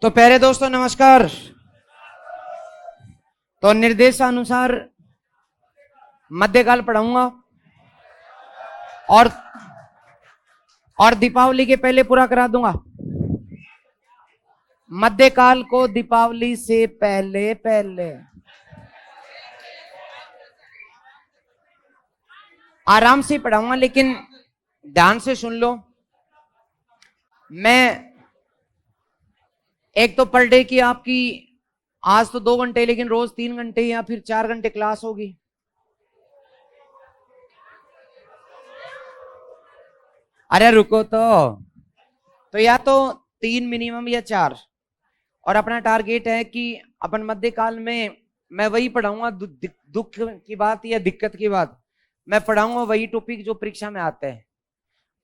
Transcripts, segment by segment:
तो प्यारे दोस्तों नमस्कार। तो निर्देशानुसार मध्यकाल पढ़ाऊंगा और दीपावली के पहले पूरा करा दूंगा। मध्यकाल को दीपावली से पहले पहले आराम से पढ़ाऊंगा, लेकिन ध्यान से सुन लो। मैं एक तो पर डे की आपकी आज तो 2 घंटे, लेकिन रोज 3 घंटे या फिर 4 घंटे क्लास होगी। अरे रुको तो या तो 3 मिनिमम या 4। और अपना टारगेट है कि अपन मध्यकाल में मैं वही पढ़ाऊंगा, दुख की बात या दिक्कत की बात मैं पढ़ाऊंगा, वही टॉपिक जो परीक्षा में आते हैं।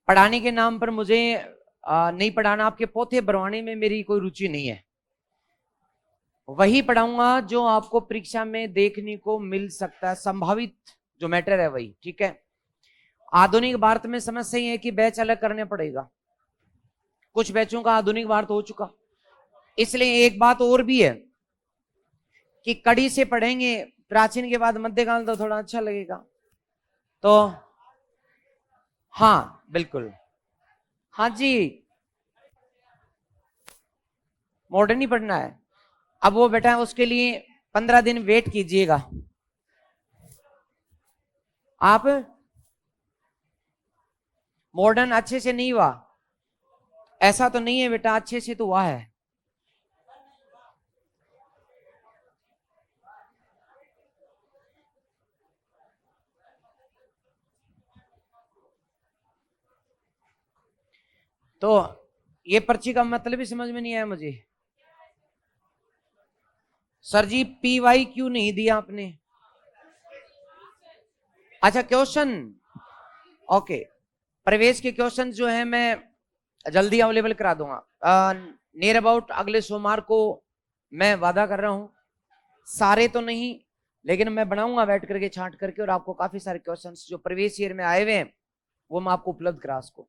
पढ़ाने के नाम पर मुझे नहीं पढ़ाना, आपके पोथे भरवाने में मेरी कोई रुचि नहीं है। वही पढ़ाऊंगा जो आपको परीक्षा में देखने को मिल सकता है, संभावित जो मैटर है वही। ठीक है। आधुनिक भारत में समस्या ये है कि बैच अलग करने पड़ेगा। कुछ बैचों का आधुनिक भारत हो चुका, इसलिए एक बात और भी है कि कड़ी से पढ़ेंगे प्राचीन के बाद मध्यकाल तो थोड़ा अच्छा लगेगा। तो हाँ बिल्कुल, हाँ जी, मॉडर्न ही पढ़ना है। अब वो बेटा उसके लिए 15 दिन वेट कीजिएगा आप। मॉडर्न अच्छे से नहीं हुआ ऐसा तो नहीं है बेटा, अच्छे से तो हुआ है। तो ये पर्ची का मतलब ही समझ में नहीं आया मुझे। सर जी PY क्यों नहीं दिया आपने? अच्छा क्वेश्चन, ओके। प्रवेश के क्वेश्चन जो है मैं जल्दी अवेलेबल करा दूंगा। नियर अबाउट अगले सोमवार को मैं वादा कर रहा हूं, सारे तो नहीं लेकिन मैं बनाऊंगा बैठ करके छांट करके, और आपको काफी सारे क्वेश्चंस जो प्रवेश ईयर में आए हुए हैं वो मैं आपको उपलब्ध करा सकूं।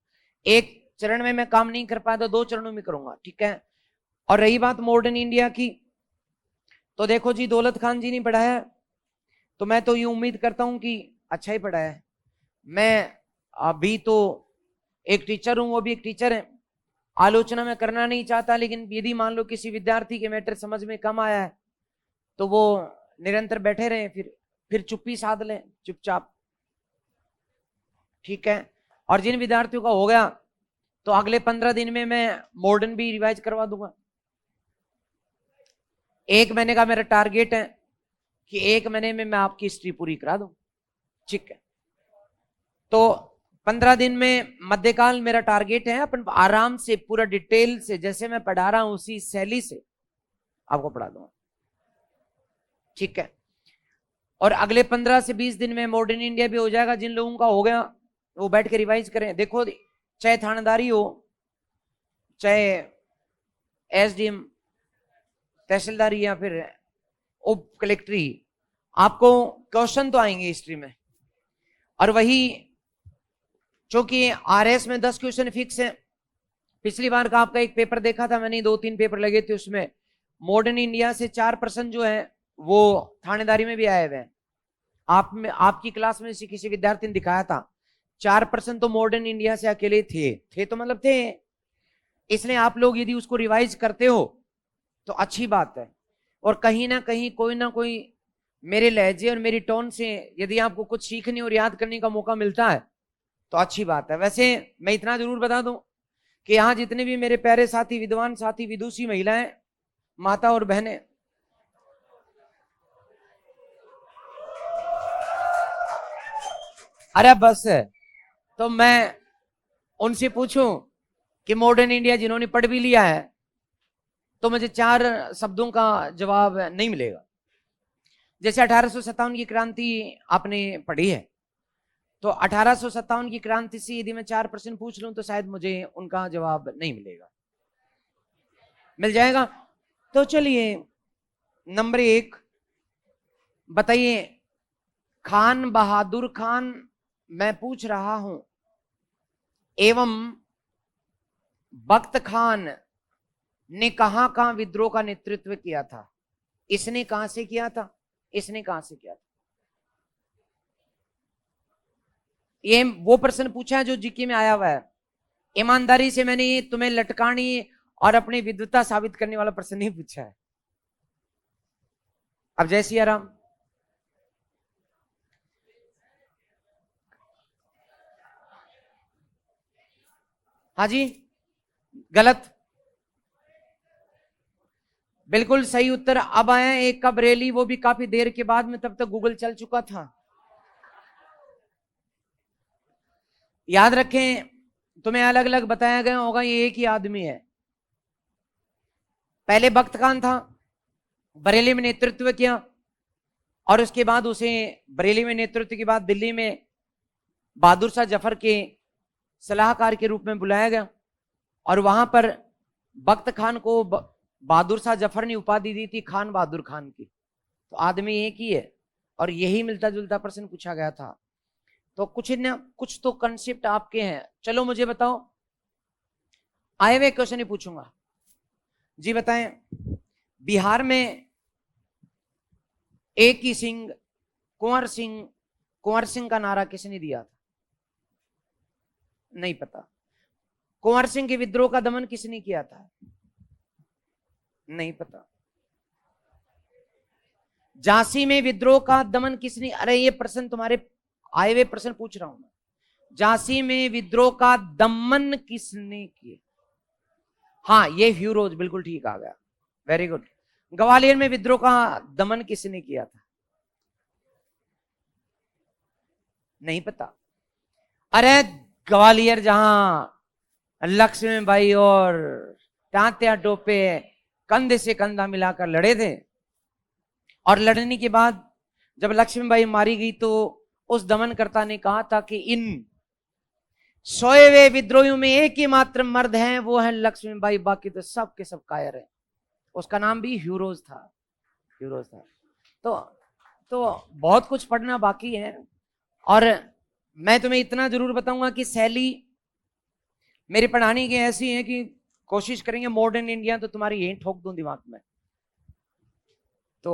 एक चरण में मैं काम नहीं कर पाया तो 2 चरणों में करूंगा। ठीक है। और रही बात मॉडर्न इंडिया की, तो देखो जी दौलत खान जी ने पढ़ाया, तो मैं तो ये उम्मीद करता हूं कि अच्छा ही पढ़ाया है। मैं अभी तो एक टीचर हूं, वो भी एक टीचर है। आलोचना मैं करना नहीं चाहता, लेकिन यदि मान लो किसी विद्यार्थी के मैटर समझ में कम आया है तो वो निरंतर बैठे रहे, फिर चुप्पी साध लें चुपचाप। ठीक है। और जिन विद्यार्थियों का हो गया तो अगले 15 दिन में मैं मॉडर्न भी रिवाइज करवा दूंगा। 1 महीने का मेरा टारगेट है कि 1 महीने में मैं आपकी हिस्ट्री पूरी करा दूं। ठीक है। तो 15 दिन में मध्यकाल मेरा टारगेट है। अपन आराम से पूरा डिटेल से जैसे मैं पढ़ा रहा हूं उसी शैली से आपको पढ़ा दूंगा। ठीक है। और अगले 15 से 20 दिन में मॉडर्न इंडिया भी हो जाएगा। जिन लोगों का हो गया वो बैठ के रिवाइज करें। देखो चाहे थानेदारी हो, चाहे SDM तहसीलदारी या फिर उप कलेक्टरी, आपको क्वेश्चन तो आएंगे हिस्ट्री में। और वही चूंकि RS में 10 क्वेश्चन फिक्स है। पिछली बार का आपका एक पेपर देखा था मैंने, 2-3 पेपर लगे थे, उसमें मॉडर्न इंडिया से 4 प्रश्न जो है वो थानेदारी में भी आए हुए हैं। आप में आपकी क्लास में से किसी विद्यार्थी ने दिखाया था 4 प्रश्न तो मॉडर्न इंडिया से अकेले थे तो मतलब थे। इसलिए आप लोग यदि उसको रिवाइज करते हो तो अच्छी बात है। और कहीं ना कोई मेरे लहजे और मेरी टोन से यदि आपको कुछ सीखने और याद करने का मौका मिलता है तो अच्छी बात है। वैसे मैं इतना जरूर बता दूं कि यहाँ जितने भी मेरे प्यारे साथी, विद्वान साथी, विदुषी महिलाएं, माता और बहनें, अरे बस है, तो मैं उनसे पूछूं कि मॉडर्न इंडिया जिन्होंने पढ़ भी लिया है तो मुझे 4 शब्दों का जवाब नहीं मिलेगा। जैसे 1857 की क्रांति आपने पढ़ी है, तो 1857 की क्रांति से यदि मैं 4 प्रश्न पूछ लूं तो शायद मुझे उनका जवाब नहीं मिलेगा। मिल जाएगा। तो चलिए नंबर 1 बताइए, खान बहादुर खान मैं पूछ रहा हूं एवं बख्त खान ने कहां कहां विद्रोह का नेतृत्व किया था? इसने कहां से किया था? इसने कहां से किया था? ये वो प्रश्न पूछा है जो जीके में आया हुआ है। ईमानदारी से मैंने तुम्हें लटकानी और अपनी विद्वता साबित करने वाला प्रश्न नहीं पूछा है। अब जय सिया राम। हाँ जी, गलत। बिल्कुल सही उत्तर अब आया एक का बरेली, वो भी काफी देर के बाद में, तब तक गूगल चल चुका था। याद रखें, तुम्हें अलग अलग बताया गया होगा, ये एक ही आदमी है। पहले बख्त खान था, बरेली में नेतृत्व किया, और उसके बाद उसे बरेली में नेतृत्व के बाद दिल्ली में बहादुर शाह जफर के सलाहकार के रूप में बुलाया गया, और वहां पर बख्त खान को बहादुर शाह जफर ने उपाधि दी थी खान बहादुर खान की। तो आदमी एक ही है, और यही मिलता जुलता प्रश्न पूछा गया था। तो कुछ तो कंसेप्ट आपके हैं। चलो मुझे बताओ, आए हुए क्वेश्चन ही पूछूंगा जी। बताएं, बिहार में एक ही सिंह कुंवर सिंह का नारा किसने दिया था? नहीं पता। कुंवर सिंह के विद्रोह का दमन किसने किया था? नहीं पता। झांसी में विद्रोह का दमन किसने, अरे ये प्रश्न तुम्हारे आए हुए प्रश्न पूछ रहा हूं मैं। झांसी में विद्रोह का दमन किसने किया? हाँ, ये ह्यूरोज, बिल्कुल ठीक आ गया, वेरी गुड। ग्वालियर में विद्रोह का दमन किसने किया था? नहीं पता। अरे ग्वालियर जहां लक्ष्मीबाई और तात्या टोपे कंधे से कंधा मिलाकर लड़े थे, और लड़ने के बाद जब लक्ष्मीबाई मारी गई तो उस दमनकर्ता ने कहा था कि इन सोए हुए विद्रोहियों में एक ही मात्र मर्द हैं, वो है लक्ष्मीबाई, बाकी तो सब के सब कायर हैं। उसका नाम भी ह्यूरोज था, ह्यूरोज था। तो बहुत कुछ पढ़ना बाकी है, और मैं तुम्हें इतना जरूर बताऊंगा कि शैली मेरी पढ़ाने की ऐसी है कि कोशिश करेंगे मॉडर्न इंडिया तो तुम्हारी यही ठोक दूं दिमाग में। तो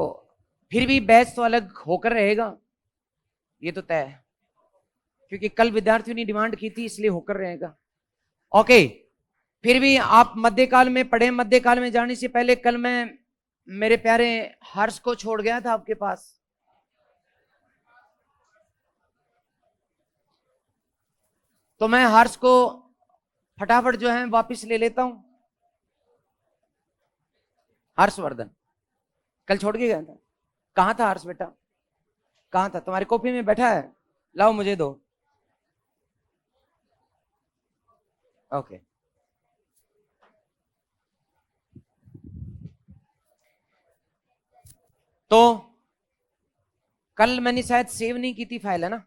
फिर भी बैच तो अलग होकर रहेगा, ये तो तय है, क्योंकि कल विद्यार्थियों ने डिमांड की थी, इसलिए होकर रहेगा। ओके, फिर भी आप मध्यकाल में पढ़े। मध्यकाल में जाने से पहले कल मैं मेरे प्यारे हर्ष को छोड़ गया था आपके पास। तो मैं हर्ष को फटाफट जो है वापस ले लेता हूं। हर्षवर्धन कल छोड़ के गया था। कहां था हर्ष बेटा? कहां था? तुम्हारी कॉपी में बैठा है, लाओ मुझे दो। ओके, तो कल मैंने शायद सेव नहीं की थी फाइल, है ना?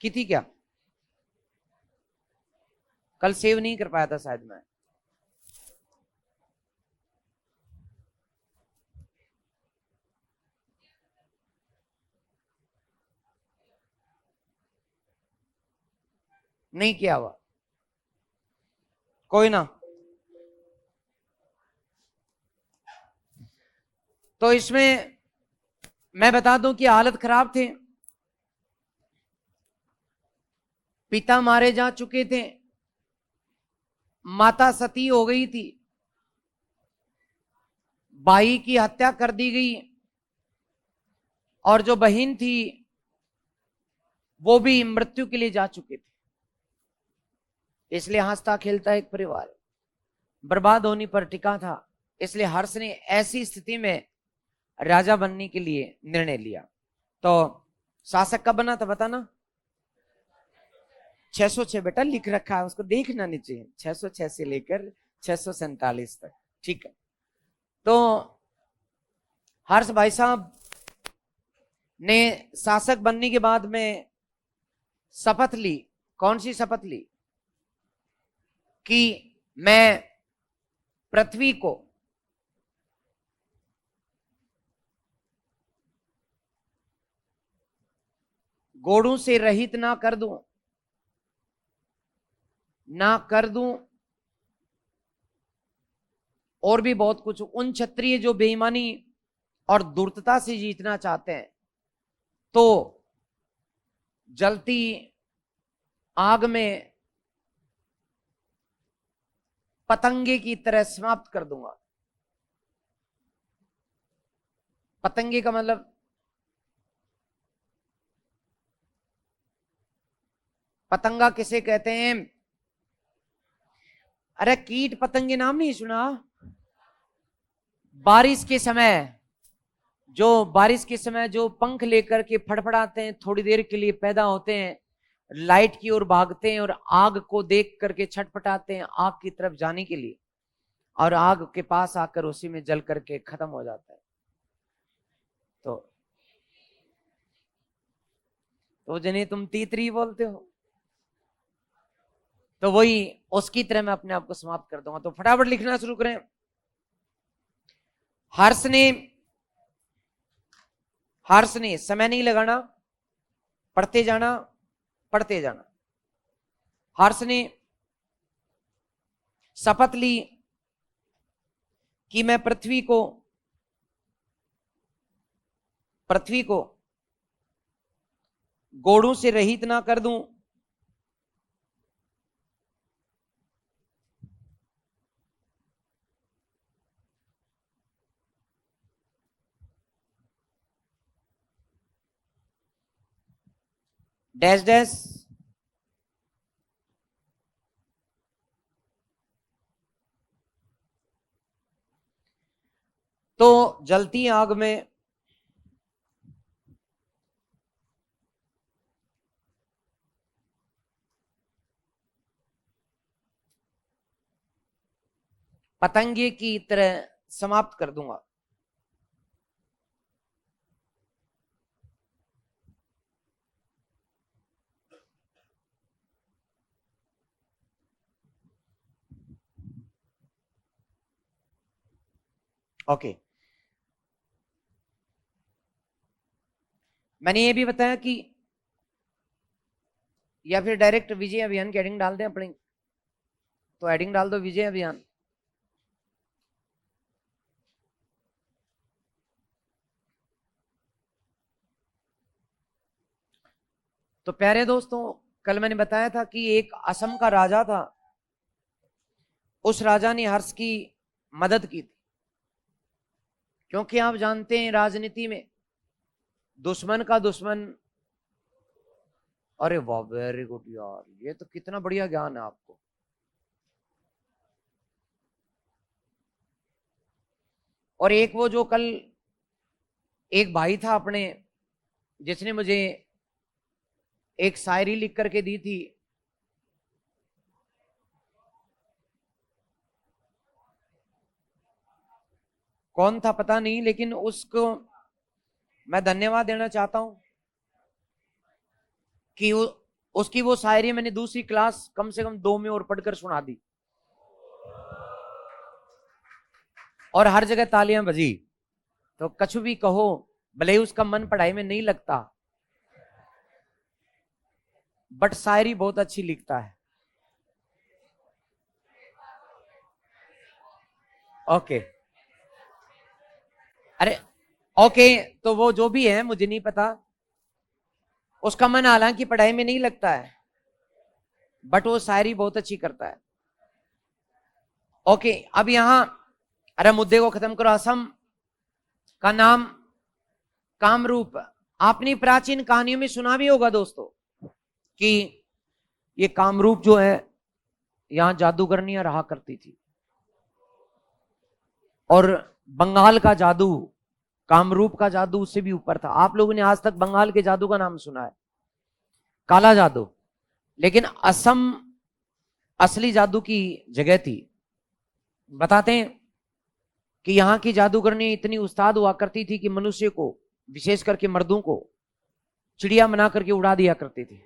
की थी क्या? कल सेव नहीं कर पाया था शायद मैं। नहीं किया हुआ, कोई ना। तो इसमें मैं बता दूं कि हालत खराब थे, पिता मारे जा चुके थे, माता सती हो गई थी, भाई की हत्या कर दी गई, और जो बहन थी वो भी मृत्यु के लिए जा चुके थे। इसलिए हंसता खेलता एक परिवार बर्बाद होने पर टिका था। इसलिए हर्ष ने ऐसी स्थिति में राजा बनने के लिए निर्णय लिया। तो शासक कब बना था बताना? 606 बेटा लिख रखा है, उसको देखना नीचे, 606 से लेकर 647 तक, ठीक है। तो हर्ष भाई साहब ने शासक बनने के बाद में शपथ ली। कौन सी शपथ ली? कि मैं पृथ्वी को घोड़ों से रहित ना कर दूं, ना कर दूं, और भी बहुत कुछ। उन क्षत्रिय जो बेईमानी और धूर्तता से जीतना चाहते हैं, तो जलती आग में पतंगे की तरह समाप्त कर दूंगा। पतंगे का मतलब, पतंगा किसे कहते हैं? अरे कीट पतंगे नाम नहीं सुना? बारिश के समय, जो पंख लेकर के फड़फड़ाते हैं, थोड़ी देर के लिए पैदा होते हैं, लाइट की ओर भागते हैं और आग को देख करके छटपटाते हैं आग की तरफ जाने के लिए, और आग के पास आकर उसी में जल करके खत्म हो जाता है। तो जिन्हें तुम तीतरी बोलते हो, तो वही उसकी तरह मैं अपने आप को समाप्त कर दूंगा। तो फटाफट लिखना शुरू करें। हर्ष ने समय नहीं लगाना, पढ़ते जाना, पढ़ते जाना। हर्ष ने शपथ ली कि मैं पृथ्वी को गोड़ों से रहित ना कर दूं। डैश डैश, तो जलती आग में पतंगे की तरह समाप्त कर दूंगा। ओके, मैंने ये भी बताया कि, या फिर डायरेक्ट विजय अभियान की हेडिंग डाल दें अपनी, तो हेडिंग डाल दो विजय अभियान। तो प्यारे दोस्तों, कल मैंने बताया था कि एक असम का राजा था। उस राजा ने हर्ष की मदद की थी, क्योंकि आप जानते हैं राजनीति में दुश्मन का दुश्मन। अरे वाह, वेरी गुड यार, ये तो कितना बढ़िया ज्ञान है आपको। और एक वो जो कल एक भाई था अपने, जिसने मुझे एक शायरी लिख करके दी थी, कौन था पता नहीं, लेकिन उसको मैं धन्यवाद देना चाहता हूं कि उसकी वो शायरी मैंने दूसरी क्लास कम से कम 2 में और पढ़कर सुना दी, और हर जगह तालियां बजी। तो कछु भी कहो, भले ही उसका मन पढ़ाई में नहीं लगता, बट शायरी बहुत अच्छी लिखता है। ओके, अरे ओके, तो वो जो भी है मुझे नहीं पता, उसका मन हालांकि पढ़ाई में नहीं लगता है, बट वो शायरी बहुत अच्छी करता है। ओके, अब यहां, अरे मुद्दे को खत्म करो। असम का नाम कामरूप। आपने प्राचीन कहानियों में सुना भी होगा दोस्तों कि ये कामरूप जो है, यहां जादूगरनियां रहा करती थी, और बंगाल का जादू, कामरूप का जादू उससे भी ऊपर था। आप लोगों ने आज तक बंगाल के जादू का नाम सुना है, काला जादू, लेकिन असम असली जादू की जगह थी। बताते हैं कि यहां की जादूगरनी इतनी उस्ताद हुआ करती थी कि मनुष्य को, विशेष करके मर्दों को, चिड़िया बना करके उड़ा दिया करती थी।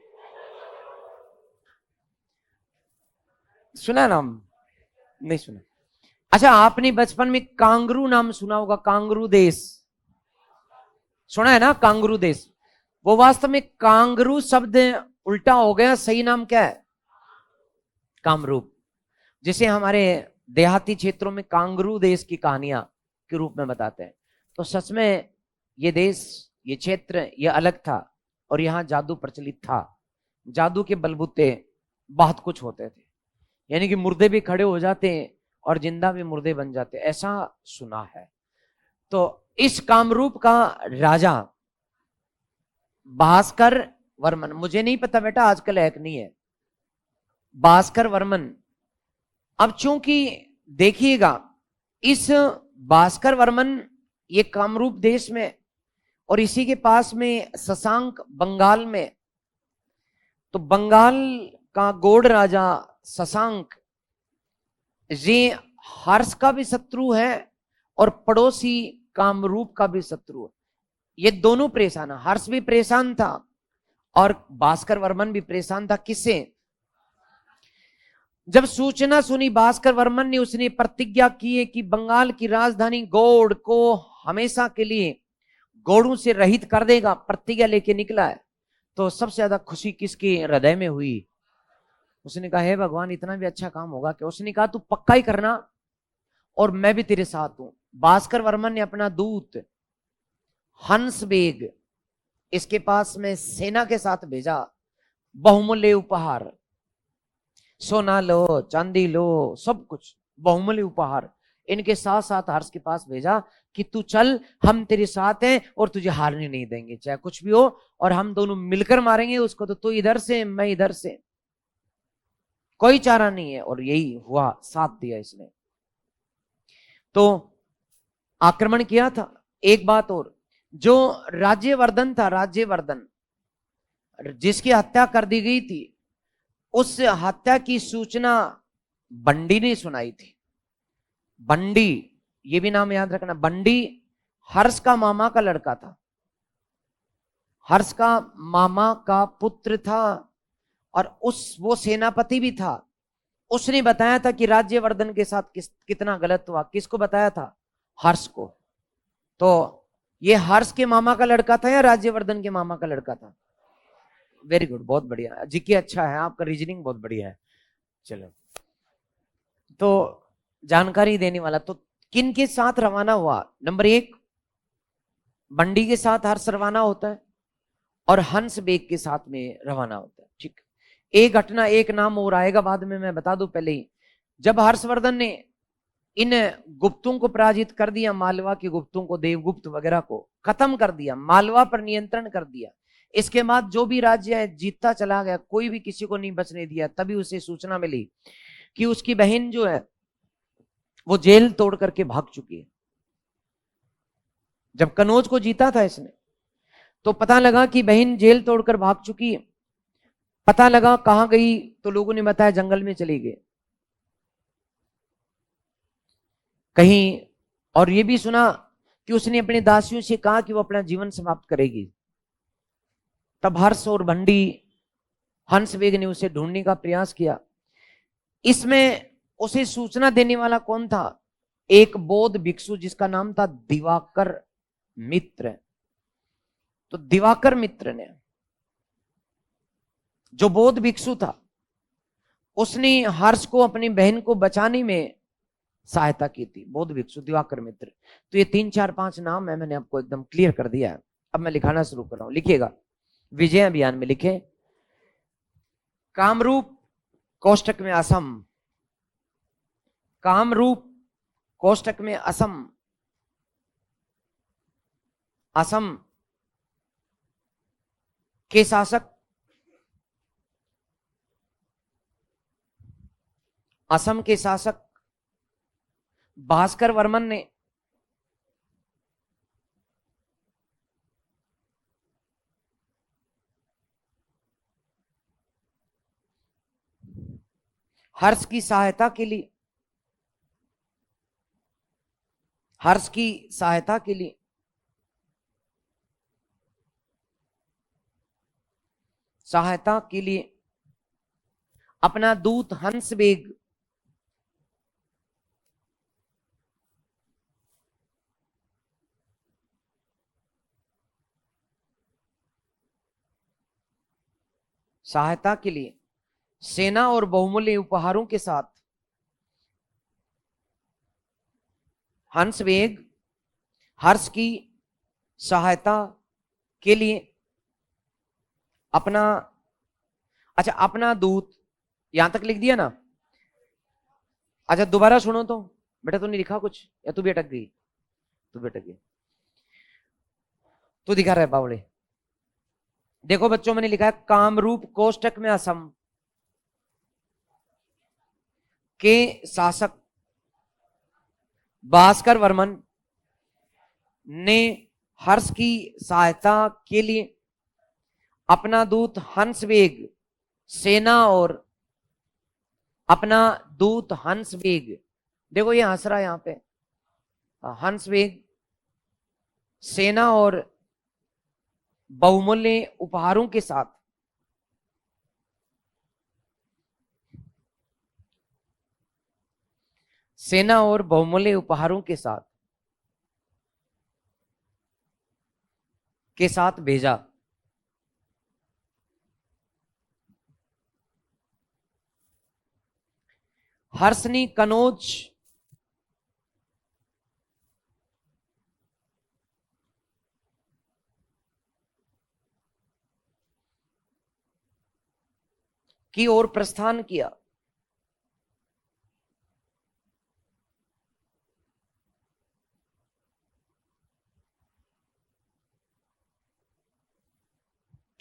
सुना नाम? नहीं सुना? अच्छा, आपने बचपन में कांगरू नाम सुना होगा, कांगरू देश सुना है ना, कांगरू देश। वो वास्तव में कांगरू शब्द उल्टा हो गया, सही नाम क्या है? कामरूप। जिसे हमारे देहाती क्षेत्रों में कांगरू देश की कहानियां के रूप में बताते हैं। तो सच में ये देश, ये क्षेत्र, ये अलग था और यहाँ जादू प्रचलित था। जादू के बलबूते बहुत कुछ होते थे, यानी कि मुर्दे भी खड़े हो जाते हैं और जिंदा भी मुर्दे बन जाते, ऐसा सुना है। तो इस कामरूप का राजा भास्कर वर्मन, मुझे नहीं पता बेटा आजकल है कि नहीं है, भास्कर वर्मन। अब चूंकि देखिएगा इस भास्कर वर्मन ये कामरूप देश में और इसी के पास में शशांक बंगाल में, तो बंगाल का गौड़ राजा शशांक ये हर्ष का भी शत्रु है और पड़ोसी कामरूप का भी शत्रु है। ये दोनों परेशान है, हर्ष भी परेशान था और भास्कर वर्मन भी परेशान था। किससे? जब सूचना सुनी भास्कर वर्मन ने, उसने प्रतिज्ञा की है कि बंगाल की राजधानी गौड़ को हमेशा के लिए गौड़ों से रहित कर देगा, प्रतिज्ञा लेके निकला है। तो सबसे ज्यादा खुशी किसके हृदय में हुई? उसने कहा हे भगवान इतना भी अच्छा काम होगा क्या? उसने कहा तू पक्का ही करना और मैं भी तेरे साथ हूं। भास्कर वर्मन ने अपना दूत हंस बेग इसके पास में सेना के साथ भेजा, बहुमूल्य उपहार, सोना लो, चांदी लो, सब कुछ बहुमूल्य उपहार इनके साथ साथ हर्ष के पास भेजा कि तू चल, हम तेरे साथ हैं और तुझे हारने नहीं देंगे चाहे कुछ भी हो, और हम दोनों मिलकर मारेंगे उसको, तो तू इधर से मैं इधर से, कोई चारा नहीं है। और यही हुआ, साथ दिया इसने। तो आक्रमण किया था। एक बात और, जो राज्यवर्धन था, राज्यवर्धन जिसकी हत्या कर दी गई थी, उस हत्या की सूचना बंडी ने सुनाई थी। बंडी, ये भी नाम याद रखना, बंडी हर्ष का मामा का लड़का था, हर्ष का मामा का पुत्र था और वो सेनापति भी था। उसने बताया था कि राज्यवर्धन के साथ कितना गलत हुआ। किसको बताया था? हर्ष को। तो ये हर्ष के मामा का लड़का था या राज्यवर्धन के मामा का लड़का था? वेरी गुड, बहुत बढ़िया जीके, अच्छा है आपका, रीजनिंग बहुत बढ़िया है। चलो, तो जानकारी देने वाला तो किन के साथ रवाना हुआ? नंबर 1 बंडी के साथ हर्ष रवाना होता है और हंस बेग के साथ में रवाना होता है। ठीक, एक घटना, एक नाम और आएगा बाद में, मैं बता दूं पहले ही। जब हर्षवर्धन ने इन गुप्तों को पराजित कर दिया, मालवा के गुप्तों को, देवगुप्त वगैरह को खत्म कर दिया, मालवा पर नियंत्रण कर दिया, इसके बाद जो भी राज्य है जीतता चला गया, कोई भी किसी को नहीं बचने दिया। तभी उसे सूचना मिली कि उसकी बहन जो है वो जेल तोड़ करके भाग चुकी है। जब कनौज को जीता था इसने, तो पता लगा कि बहन जेल तोड़कर भाग चुकी है। पता लगा कहां गई, तो लोगों ने बताया जंगल में चली गई कहीं। और यह भी सुना कि उसने अपने दासियों से कहा कि वो अपना जीवन समाप्त करेगी। तब हर्ष और भंडी हंसवेग ने उसे ढूंढने का प्रयास किया। इसमें उसे सूचना देने वाला कौन था? एक बौद्ध भिक्षु जिसका नाम था दिवाकर मित्र। तो दिवाकर मित्र ने, जो बौद्ध भिक्षु था, उसने हर्ष को अपनी बहन को बचाने में सहायता की थी। बौद्ध भिक्षु, दिवाकर मित्र। तो ये 3 4 5 नाम है, मैंने आपको एकदम क्लियर कर दिया है। अब मैं लिखाना शुरू कर रहा हूं, लिखिएगा। विजय अभियान में लिखे कामरूप कोष्टक में असम, कामरूप कोष्टक में असम, असम के शासक, असम के शासक भास्कर वर्मन ने हर्ष की सहायता के लिए, हर्ष की सहायता के लिए अपना दूत हंस बेग सेना और बहुमूल्य उपहारों के साथ हंसवेग हर्ष की सहायता के लिए अपना, अच्छा अपना दूत, यहां तक लिख दिया ना। अच्छा दोबारा सुनो तो, बेटा तूने लिखा कुछ या तू भी अटक गई? तू भी अटक गई, तू दिखा रहा है बावड़े। देखो बच्चों मैंने लिखा है कामरूप कोष्टक में असम के शासक भास्कर वर्मन ने हर्ष की सहायता के लिए अपना दूत हंसवेग सेना और अपना दूत हंसवेग, देखो ये हंस रहा है यहां पे, हंसवेग सेना और बहुमूल्य उपहारों के साथ सेना और बहुमूल्य उपहारों के साथ भेजा। हर्षनी कनौज की ओर प्रस्थान किया।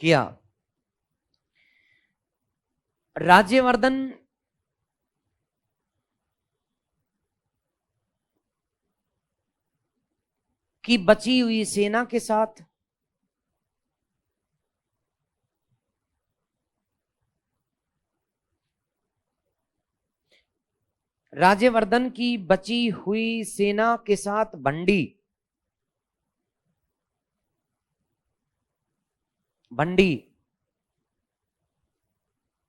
किया राज्यवर्धन की बची हुई सेना के साथ राज्यवर्धन की बची हुई सेना के साथ भंडी भंडी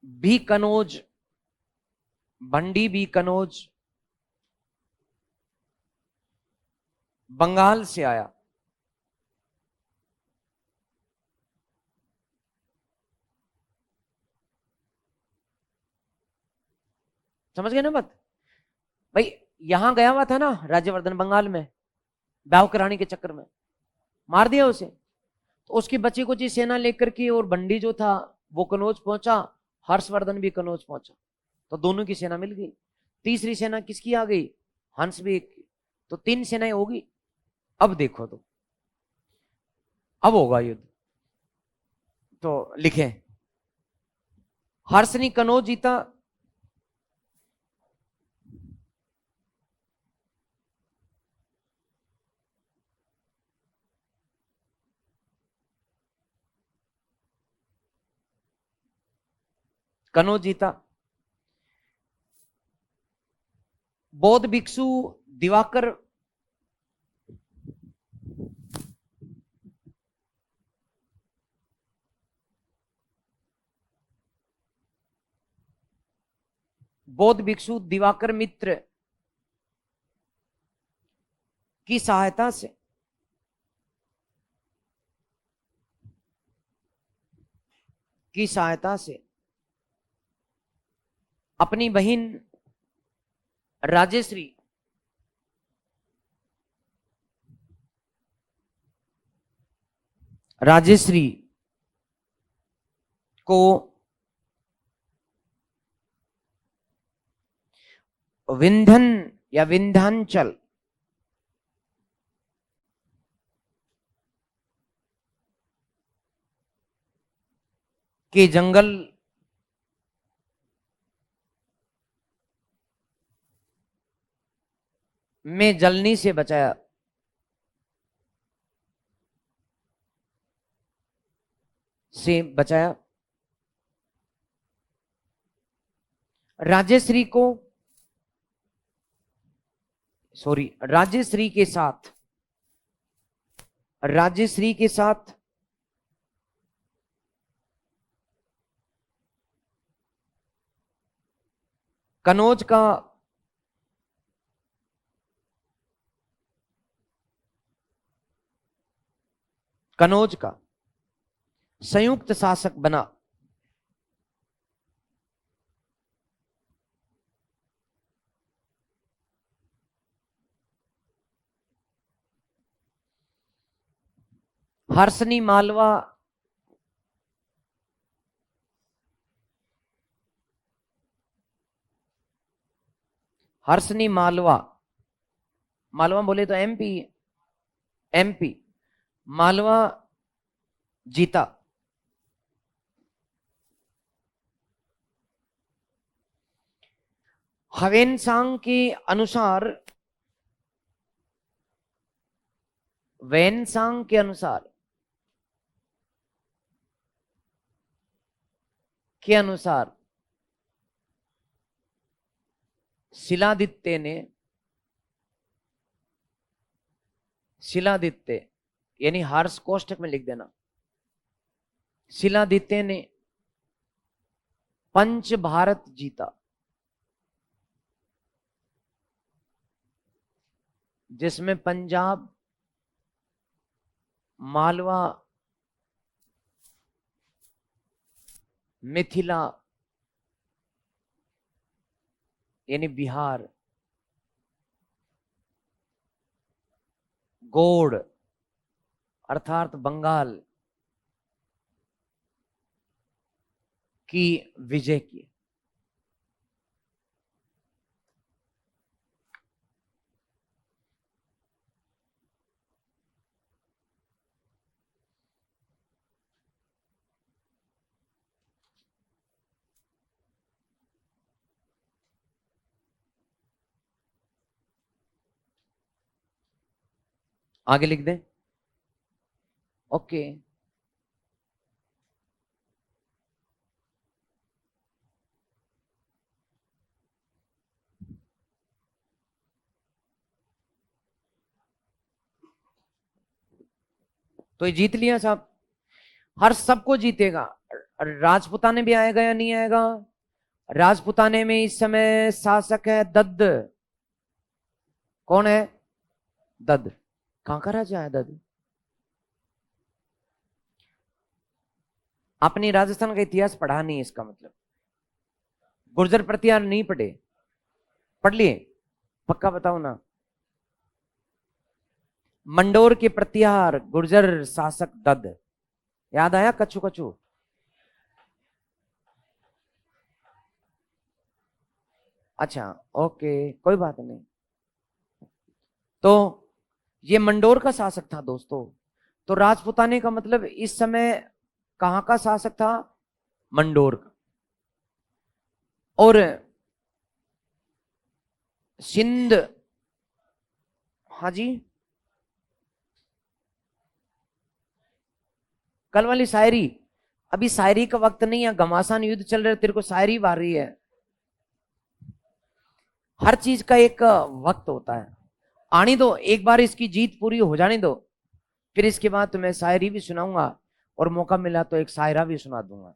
भी कनौज, भंडी भी कनौज बंगाल से आया। समझ गए ना बात भाई? यहां गया हुआ था ना राज्यवर्धन बंगाल में, ब्याह कराने के चक्कर में मार दिया उसे, तो उसकी बची कुची सेना लेकर के और बंडी जो था वो कनौज पहुंचा, हर्षवर्धन भी कनौज पहुंचा, तो दोनों की सेना मिल गई। तीसरी सेना किसकी आ गई? हंसवेग की। तो 3 सेनाएं होगी। अब देखो तो अब होगा युद्ध। तो लिखे हर्ष ने कनौज जीता, कनौज जीता। बौद्ध भिक्षु दिवाकर बौद्ध भिक्षु दिवाकर मित्र की सहायता से अपनी बहन राजेश्री राजेश्री को विंध्यन या विंध्याचल के जंगल में जलने से बचाया। राजेश्री को राजेश्री के साथ कनौज का संयुक्त शासक बना। हर्षनी मालवा, हर्षनी मालवा, मालवा बोले तो एमपी, एमपी मालवा जीता। हवेनसांग के अनुसार, वेनसांग के अनुसार, शिलादित्य ने, शिलादित्य यानी हर्ष कोष्ठक में लिख देना, शिलादित्य ने पंच भारत जीता, जिसमें पंजाब, मालवा, मिथिला यानी बिहार, गोड़ अर्थात बंगाल की विजय की। आगे लिख दें, ओके। तो ये जीत लिया साहब, हर सबको जीतेगा। राजपुताने भी आएगा या नहीं आएगा? राजपुताने में इस समय शासक है दद्द। कौन है? दद्द। कहां का राजा है दद्द? आपने राजस्थान का इतिहास पढ़ा नहीं, इसका मतलब गुर्जर प्रतिहार नहीं पढ़े? पढ़ लिए? पक्का बताओ ना। मंडोर के प्रतिहार, गुर्जर शासक दद्द। याद आया? कछु कछु। अच्छा ओके, कोई बात नहीं। तो ये मंडोर का शासक था दोस्तों। तो राजपुताने का मतलब इस समय कहां का शासक था? मंडोर का। और सिंध, हाँ जी, कल वाली शायरी, अभी शायरी का वक्त नहीं है, घमासान युद्ध चल रहा है, तेरे को शायरी बार रही है। हर चीज का एक वक्त होता है। आने दो, एक बार इसकी जीत पूरी हो जाने दो, फिर इसके बाद तुम्हें शायरी भी सुनाऊंगा, और मौका मिला तो एक शायरा भी सुना दूंगा।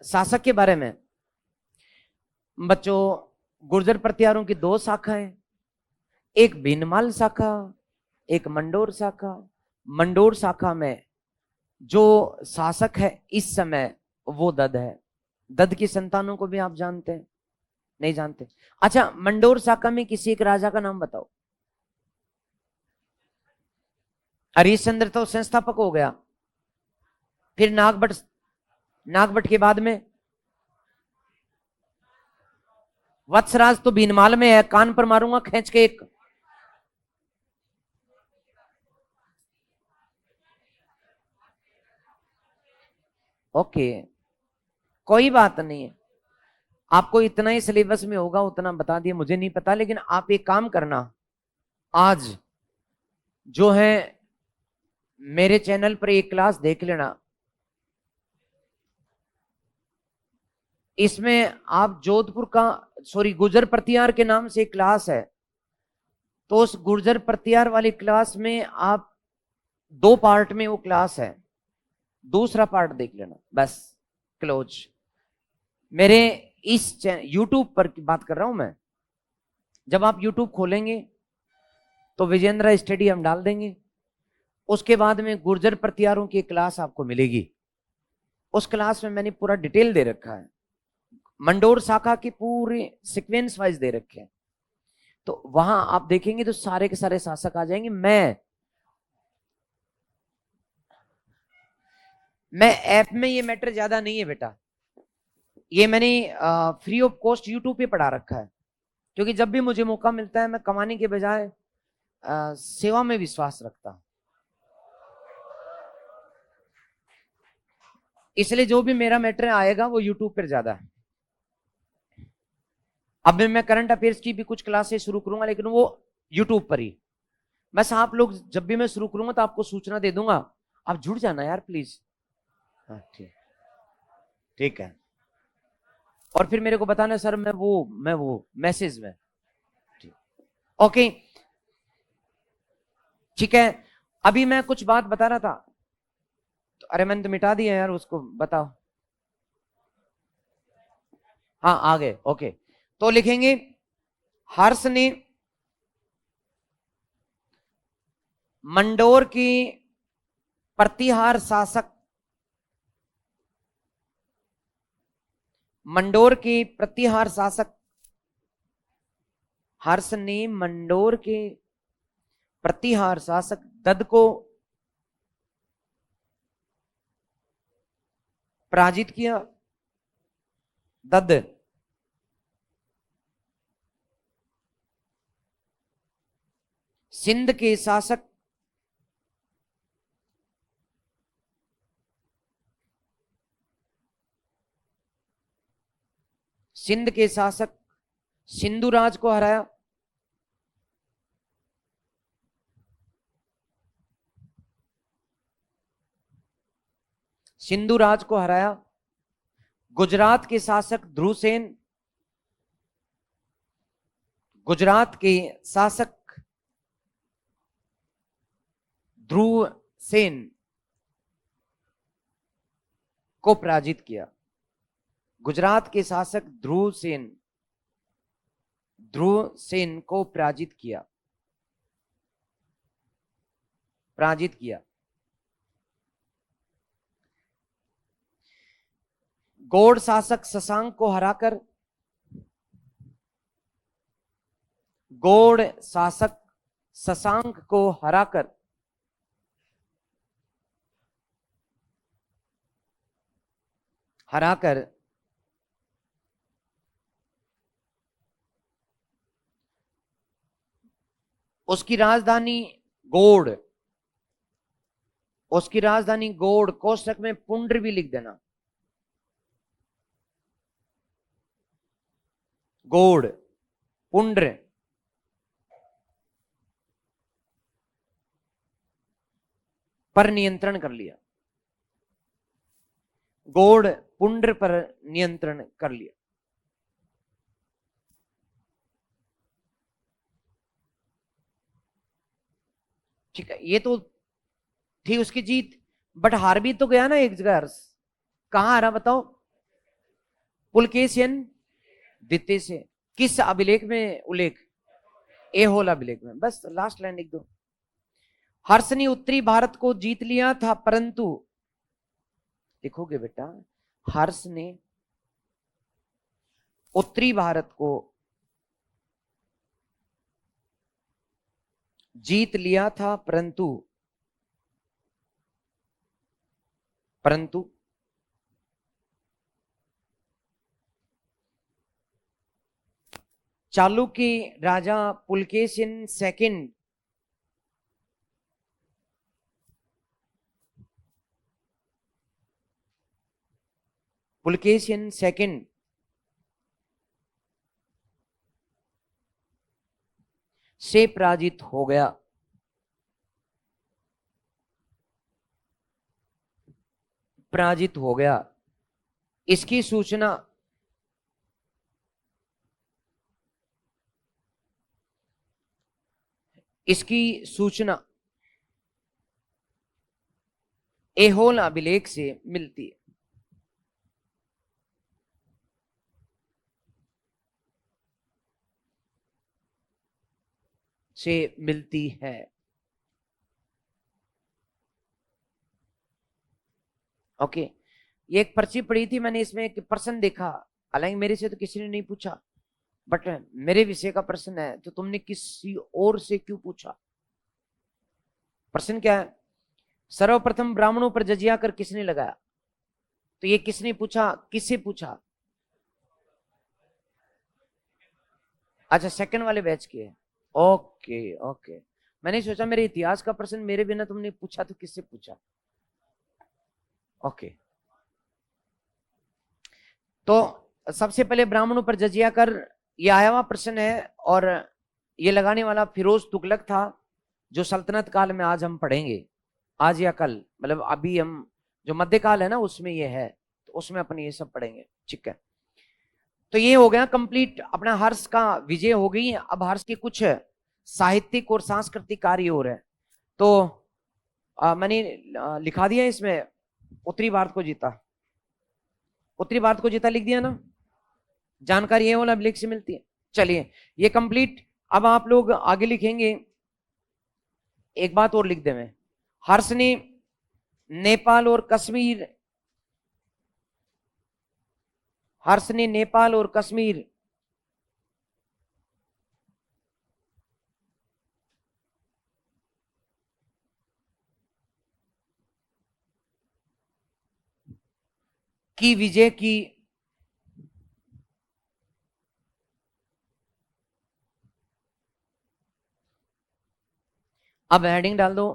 शासक के बारे में बच्चों, गुर्जर प्रतिहारों की दो शाखाएं, एक भीनमाल शाखा, एक मंडोर शाखा। मंडोर शाखा में जो शासक है इस समय वो दद्द है। दद्द की संतानों को भी आप जानते हैं? नहीं जानते? अच्छा, मंडोर शाखा में किसी एक राजा का नाम बताओ। हरिश्चंद्र तो संस्थापक हो गया, फिर नागभट, नागभट के बाद में वत्सराज तो भीनमाल में है, कान पर मारूंगा खींच के एक। ओके, कोई बात नहीं है, आपको इतना ही सिलेबस में होगा उतना बता दिया, मुझे नहीं पता। लेकिन आप एक काम करना, आज जो है मेरे चैनल पर एक क्लास देख लेना, इसमें आप जोधपुर का, सॉरी, गुर्जर प्रतिहार के नाम से एक क्लास है, तो उस गुर्जर प्रतिहार वाली क्लास में आप दो पार्ट में वो क्लास है, दूसरा पार्ट देख लेना बस, क्लोज। मेरे इस यूट्यूब पर बात कर रहा हूं मैं, जब आप यूट्यूब खोलेंगे तो विजेंद्र स्टडी हम डाल देंगे, उसके बाद में गुर्जर प्रतिहारों की क्लास आपको मिलेगी। उस क्लास में मैंने पूरा डिटेल दे रखा है, मंडोर शाखा की पूरी सीक्वेंस वाइज दे रखे हैं। तो वहां आप देखेंगे तो सारे के सारे शासक आ जाएंगे। मैं ऐप में ये मैटर ज्यादा नहीं है बेटा, ये मैंने फ्री ऑफ कॉस्ट यूट्यूब पे पढ़ा रखा है, क्योंकि जब भी मुझे मौका मिलता है मैं कमाने के बजाय सेवा में विश्वास रखता हूं। इसलिए जो भी मेरा मैटर आएगा वो यूट्यूब पर ज्यादा है। अब मैं करंट अफेयर्स की भी कुछ क्लासेस शुरू करूंगा, लेकिन वो यूट्यूब पर ही। बस आप लोग जब भी मैं शुरू करूंगा तो आपको सूचना दे दूंगा, आप जुड़ जाना यार प्लीज। हाँ ठीक, ठीक है। और फिर मेरे को बताना सर मैं वो मैसेज में। ठीक, ओके, ठीक है। अभी मैं कुछ बात बता रहा था तो, अरे मैंने तो मिटा दिया यार, उसको बताओ। हाँ आ गए, ओके। तो लिखेंगे हर्ष ने मंडोर की प्रतिहार शासक, मंडोर की प्रतिहार शासक, हर्ष ने मंडोर के प्रतिहार शासक दद को पराजित किया। दद सिंध के शासक सिंध के शासक सिंधुराज को हराया। सिंधुराज को हराया। गुजरात के शासक ध्रुवसेन, गुजरात के शासक ध्रुवसेन को पराजित किया। गुजरात के शासक ध्रुवसेन को पराजित किया, पराजित किया। गौड़ शासक शशांक को हराकर, गौड़ शासक शशांक को हराकर हराकर उसकी राजधानी गौड़, उसकी राजधानी गौड़, कोष्टक में पुंड्र भी लिख देना, गौड़ पुंड्र पर नियंत्रण कर लिया। गौड़ पुंड्र पर नियंत्रण कर लिया। ठीक है, ये तो थी उसकी जीत। बट हार भी तो गया ना एक जगह। कहां हारा बताओ? पुलकेशियन द्वितीय से। किस अभिलेख में उल्लेख? एहोल अभिलेख में। बस लास्ट लाइन लिख दो। हर्ष ने उत्तरी भारत को जीत लिया था, परंतु देखोगे बेटा, हर्ष ने उत्तरी भारत को जीत लिया था, परंतु परंतु चालुक्य राजा पुलकेशिन सेकंड पुलकेशिन सेकंड से पराजित हो गया। पराजित हो गया। इसकी सूचना इसकी सूचना एहोल अभिलेख से मिलती है। से मिलती है। ओके, ये एक पर्ची पड़ी थी मैंने, इसमें एक प्रश्न देखा, हालांकि मेरे से तो किसी ने नहीं पूछा। बट मेरे विषय का प्रश्न है तो तुमने किसी और से क्यों पूछा? प्रश्न क्या है? सर्वप्रथम ब्राह्मणों पर जजिया कर किसने लगाया? तो ये किसने पूछा, किससे पूछा? अच्छा, सेकंड वाले बैच के। ओके ओके, मैंने सोचा मेरे इतिहास का प्रश्न मेरे बिना तुमने पूछा तो किससे पूछा। ओके, तो सबसे पहले ब्राह्मणों पर जजिया कर, ये आया हुआ प्रश्न है, और ये लगाने वाला फिरोज तुगलक था, जो सल्तनत काल में आज हम पढ़ेंगे, आज या कल, मतलब अभी हम जो मध्यकाल है ना उसमें ये है, तो उसमें अपन ये सब पढ़ेंगे। ठीक है, तो ये हो गया कंप्लीट, अपना हर्ष का विजय हो गई। अब हर्ष के कुछ साहित्यिक और सांस्कृतिक कार्य हो रहे हैं। तो मैंने लिखा दिया इसमें, उत्तरी भारत को जीता, उत्तरी भारत को जीता लिख दिया ना, जानकारी ये वाला अभिलेख से मिलती है। चलिए ये कंप्लीट, अब आप लोग आगे लिखेंगे। एक बात और लिख दे, मैं हर्ष ने नेपाल और कश्मीर, हर्ष ने नेपाल और कश्मीर की विजय की, अब हेडिंग डाल दो,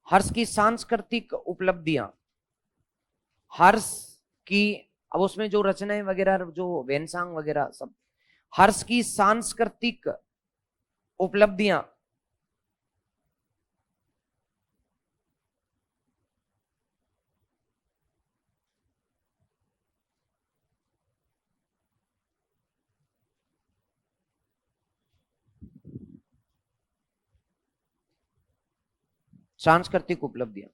हर्ष की सांस्कृतिक उपलब्धियां, हर्ष की, अब उसमें जो रचनाएं वगैरह जो वेनसांग वगैरह सब, हर्ष की सांस्कृतिक उपलब्धियां, सांस्कृतिक उपलब्धियां।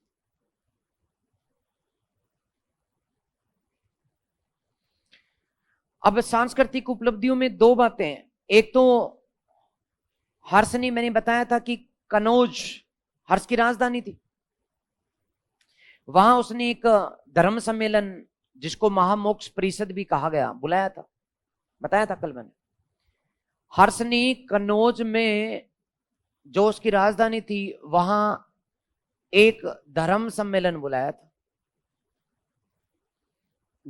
अब सांस्कृतिक उपलब्धियों में दो बातें हैं। एक तो हर्ष ने, मैंने बताया था कि कनौज हर्ष की राजधानी थी, वहां उसने एक धर्म सम्मेलन, जिसको महामोक्ष परिषद भी कहा गया, बुलाया था, बताया था कल मैंने। हर्ष ने कनौज में, जो उसकी राजधानी थी, वहां एक धर्म सम्मेलन बुलाया था,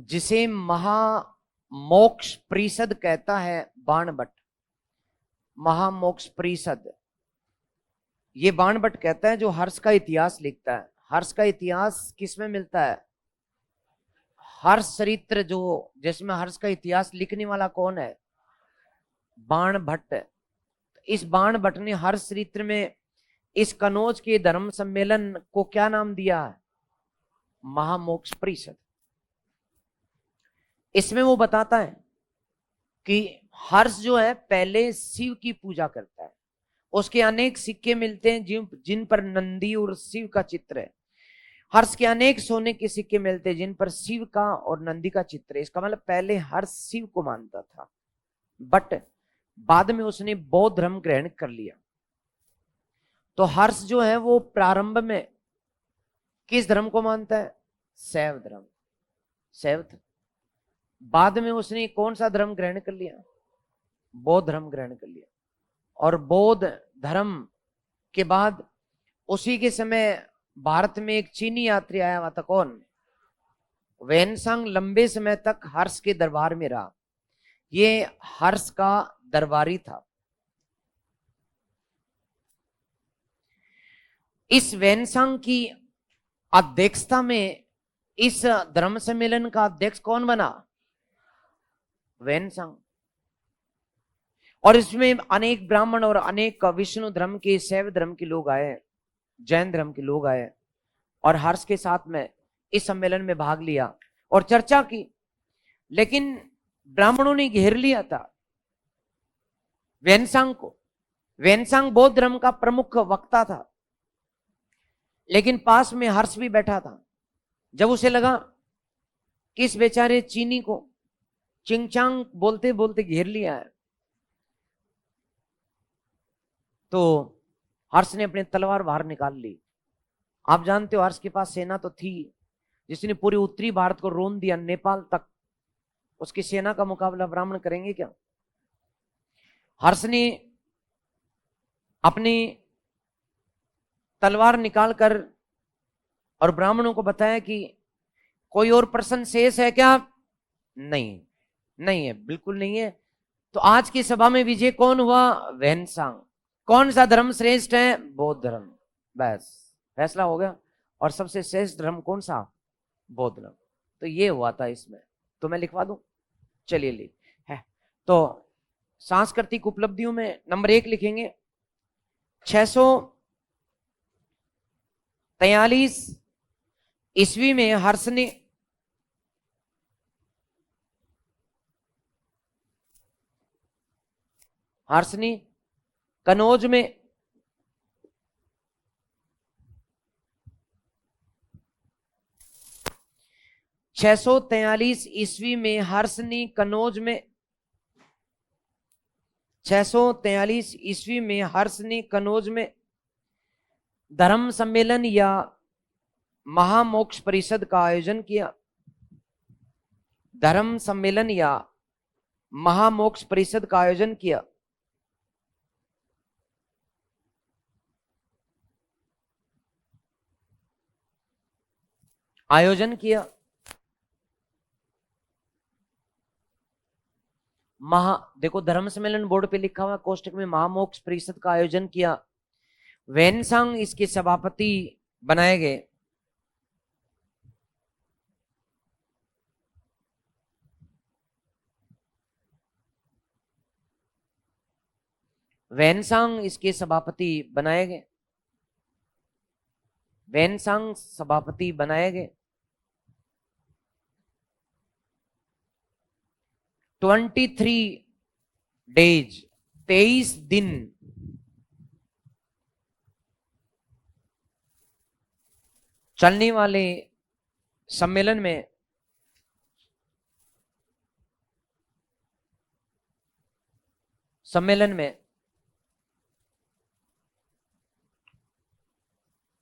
जिसे महामोक्ष परिषद कहता है, बाणभट्ट, महामोक्ष परिषद, ये बाणभट्ट कहता है, जो हर्ष का इतिहास लिखता है। हर्ष का इतिहास किसमें मिलता है? हर्ष चरित्र, जो जिसमें हर्ष का इतिहास लिखने वाला कौन है? बाणभट्ट। इस बाणभट्ट ने हर्ष चरित्र में इस कनौज के धर्म सम्मेलन को क्या नाम दिया है? महामोक्ष परिषद। इसमें वो बताता है कि हर्ष जो है पहले शिव की पूजा करता है, उसके अनेक सिक्के मिलते हैं जिन पर नंदी और शिव का चित्र है। हर्ष के अनेक सोने के सिक्के मिलते हैं जिन पर शिव का और नंदी का चित्र है। इसका मतलब पहले हर्ष शिव को मानता था, बट बाद में उसने बौद्ध धर्म ग्रहण कर लिया। तो हर्ष जो है वो प्रारंभ में किस धर्म को मानता है? शैव धर्म, शैव धर्म। बाद में उसने कौन सा धर्म ग्रहण कर लिया? बौद्ध धर्म ग्रहण कर लिया। और बौद्ध धर्म के बाद उसी के समय भारत में एक चीनी यात्री आया हुआ था, कौन? वेनसांग लंबे समय तक हर्ष के दरबार में रहा, ये हर्ष का दरबारी था। इस वेनसांग की अध्यक्षता में इस धर्म सम्मेलन का अध्यक्ष कौन बना? वेनसांग। और इसमें अनेक ब्राह्मण और अनेक विष्णु धर्म के, शैव धर्म के लोग आए, जैन धर्म के लोग आए, और हर्ष के साथ में इस सम्मेलन में भाग लिया और चर्चा की। लेकिन ब्राह्मणों ने घेर लिया था वेनसांग को। वेनसांग बौद्ध धर्म का प्रमुख वक्ता था, लेकिन पास में हर्ष भी बैठा था। जब उसे लगा कि इस बेचारे चीनी को चिंगचांग बोलते बोलते घेर लिया है, तो हर्ष ने अपनी तलवार बाहर निकाल ली। आप जानते हो हर्ष के पास सेना तो थी, जिसने पूरे उत्तरी भारत को रोन दिया, नेपाल तक। उसकी सेना का मुकाबला ब्राह्मण करेंगे क्या? हर्ष ने अपनी तलवार निकालकर और ब्राह्मणों को बताया कि कोई और प्रश्न शेष है क्या? नहीं, नहीं है, बिल्कुल नहीं है। तो आज की सभा में विजय कौन हुआ? वैनसांग। कौन सा धर्म श्रेष्ठ है? बौद्ध धर्म। बस फैसला हो गया। और सबसे श्रेष्ठ धर्म कौन सा? बौद्ध धर्म। तो ये हुआ था इसमें। तो मैं लिखवा दूं? चलिए ले है। तो सांस्कृतिक उपलब्धियों में नंबर 1 लिखेंगे 643 ईस्वी में हर्ष ने कनौज में 643 ईस्वी में हर्ष ने कनौज में 643 ईस्वी में हर्ष ने कनौज में धर्म सम्मेलन या महामोक्ष परिषद का आयोजन किया। धर्म सम्मेलन या महामोक्ष परिषद का आयोजन किया। आयोजन किया। देखो धर्म सम्मेलन बोर्ड पे लिखा हुआ कोष्टक में महामोक्ष परिषद का आयोजन किया। वैनसांग इसके सभापति बनाए गए। वैनसांग इसके सभापति बनाए गए। वैनसांग सभापति बनाए गए। 23 डेज 23 दिन चलने वाले सम्मेलन में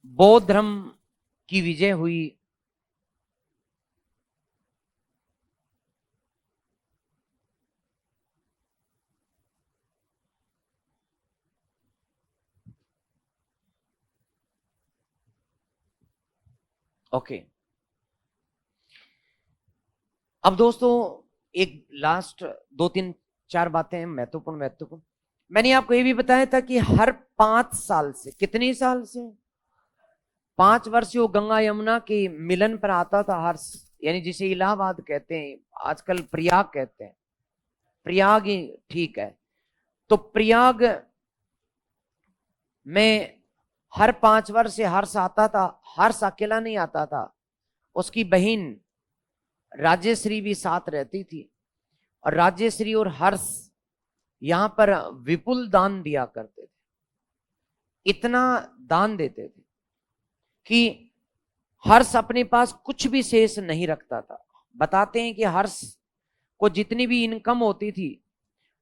बौद्ध धर्म की विजय हुई। ओके। अब दोस्तों एक लास्ट 2 3 4 बातें महत्वपूर्ण। मैंने आपको ये भी बताया था कि हर 5 साल से, कितनी साल से? 5 वर्ष वो गंगा यमुना के मिलन पर आता था हर्ष, यानी जिसे इलाहाबाद कहते हैं, आजकल प्रयाग कहते हैं। प्रयाग ही ठीक है। तो प्रयाग में हर 5 वर्ष से हर्ष आता था। हर्ष अकेला नहीं आता था, उसकी बहन राजेश्री भी साथ रहती थी। और राजेश्री और हर्ष यहां पर विपुल दान दिया करते थे। इतना दान देते थे कि हर्ष अपने पास कुछ भी शेष नहीं रखता था। बताते हैं कि हर्ष को जितनी भी इनकम होती थी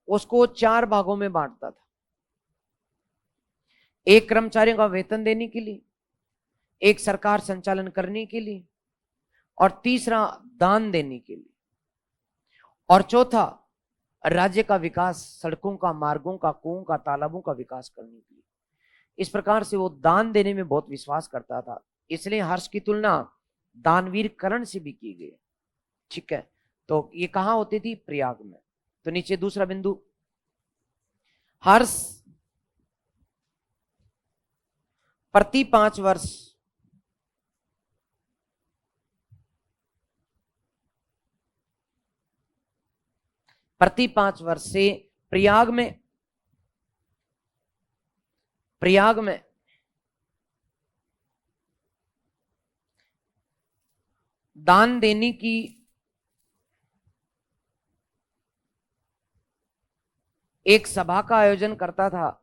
उसको 4 भागों में बांटता था। एक कर्मचारियों का वेतन देने के लिए, एक सरकार संचालन करने के लिए, और तीसरा दान देने के लिए, और चौथा राज्य का विकास, सड़कों का, मार्गों का, कुओं का, तालाबों का विकास करने के लिए। इस प्रकार से वो दान देने में बहुत विश्वास करता था। इसलिए हर्ष की तुलना दानवीर कर्ण से भी की गई। ठीक है। तो ये कहां होती थी? प्रयाग में। तो नीचे दूसरा बिंदु, हर्ष प्रति 5 वर्ष से प्रयाग में दान देने की एक सभा का आयोजन करता था।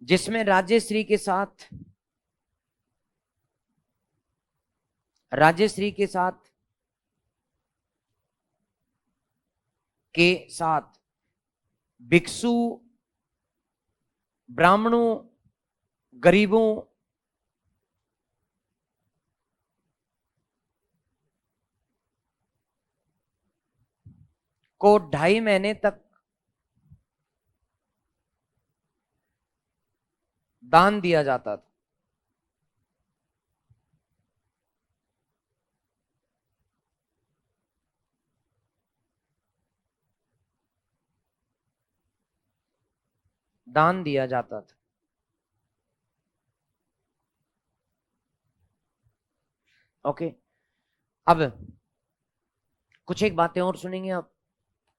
जिसमें राजेश्री के साथ भिक्षु, ब्राह्मणों, गरीबों, को 2.5 महीने तक दान दिया जाता था। दान दिया जाता था। ओके, अब कुछ एक बातें और सुनेंगे आप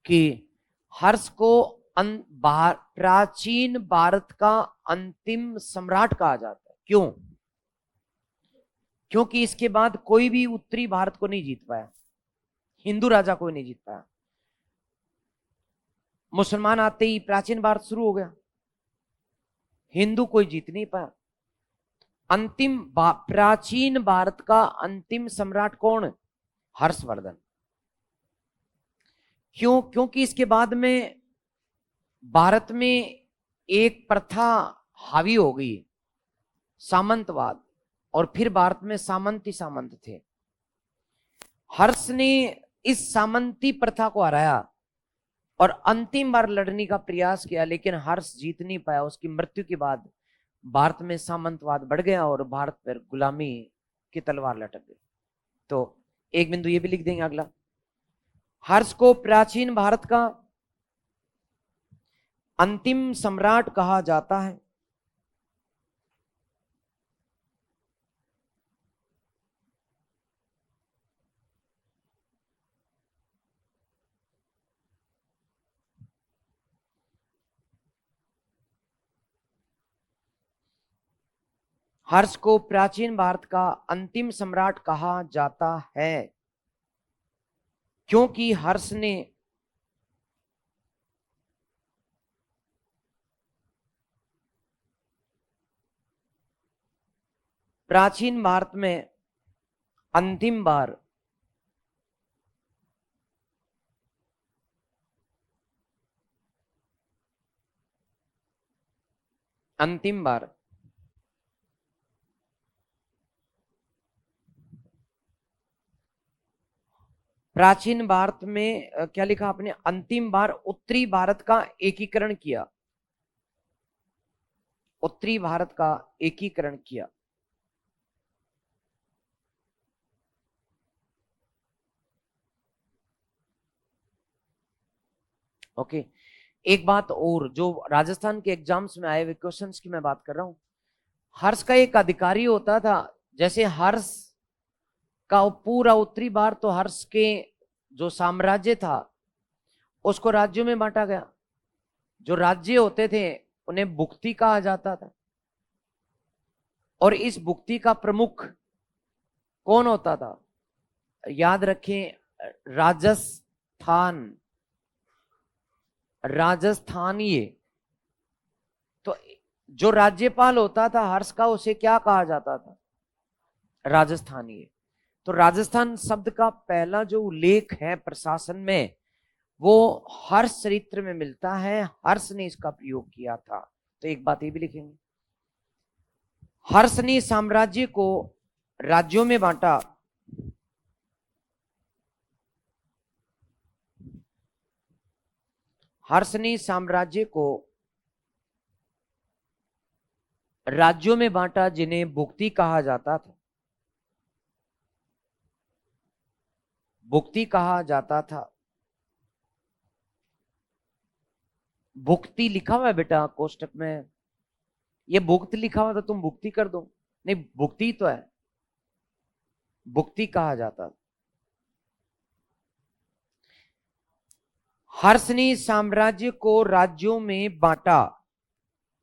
कि हर्ष को प्राचीन भारत का अंतिम सम्राट कहा जाता है। क्यों? क्योंकि इसके बाद कोई भी उत्तरी भारत को नहीं जीत पाया, हिंदू राजा कोई नहीं जीत पाया। मुसलमान आते ही प्राचीन भारत शुरू हो गया, हिंदू कोई जीत नहीं पाया। प्राचीन भारत का अंतिम सम्राट कौन? हर्षवर्धन। क्यों? क्योंकि इसके बाद में भारत में एक प्रथा हावी हो गई, सामंतवाद, और फिर भारत में सामंत ही सामंत थे। हर्ष ने इस सामंती प्रथा को हराया और अंतिम बार लड़ने का प्रयास किया, लेकिन हर्ष जीत नहीं पाया। उसकी मृत्यु के बाद भारत में सामंतवाद बढ़ गया और भारत पर गुलामी की तलवार लटक गई। तो एक बिंदु ये भी लिख देंगे अगला, हर्ष को प्राचीन भारत का अंतिम सम्राट कहा जाता है। हर्ष को प्राचीन भारत का अंतिम सम्राट कहा जाता है क्योंकि हर्ष ने प्राचीन भारत में अंतिम बार प्राचीन भारत में क्या लिखा आपने? अंतिम बार उत्तरी भारत का एकीकरण किया, उत्तरी भारत का एकीकरण किया। ओके, एक बात और जो राजस्थान के एग्जाम्स में आए हुए क्वेश्चंस की मैं बात कर रहा हूं। हर्ष का एक अधिकारी होता था, जैसे हर्ष का पूरा उत्तरी भारत, तो हर्ष के जो साम्राज्य था उसको राज्यों में बांटा गया। जो राज्य होते थे उन्हें भुक्ति कहा जाता था, और इस भुक्ति का प्रमुख कौन होता था? याद रखें, राजस्थान, राजस्थानीय। तो जो राज्यपाल होता था हर्ष का, उसे क्या कहा जाता था? राजस्थानीय। तो राजस्थान शब्द का पहला जो उल्लेख है प्रशासन में, वो हर्ष चरित्र में मिलता है, हर्ष ने इसका प्रयोग किया था। तो एक बात ये भी लिखेंगे, हर्ष ने साम्राज्य को राज्यों में बांटा, हर्ष ने साम्राज्य को राज्यों में बांटा जिन्हें भुक्ति कहा जाता था, भुक्ति कहा जाता था। भुक्ति लिखा हुआ है बेटा कोष्टक में, ये भुक्त लिखा हुआ था, तुम भुक्ति कर दो। नहीं, भुक्ति तो है, भुक्ति कहा जाता था। हर्ष ने साम्राज्य को राज्यों में बांटा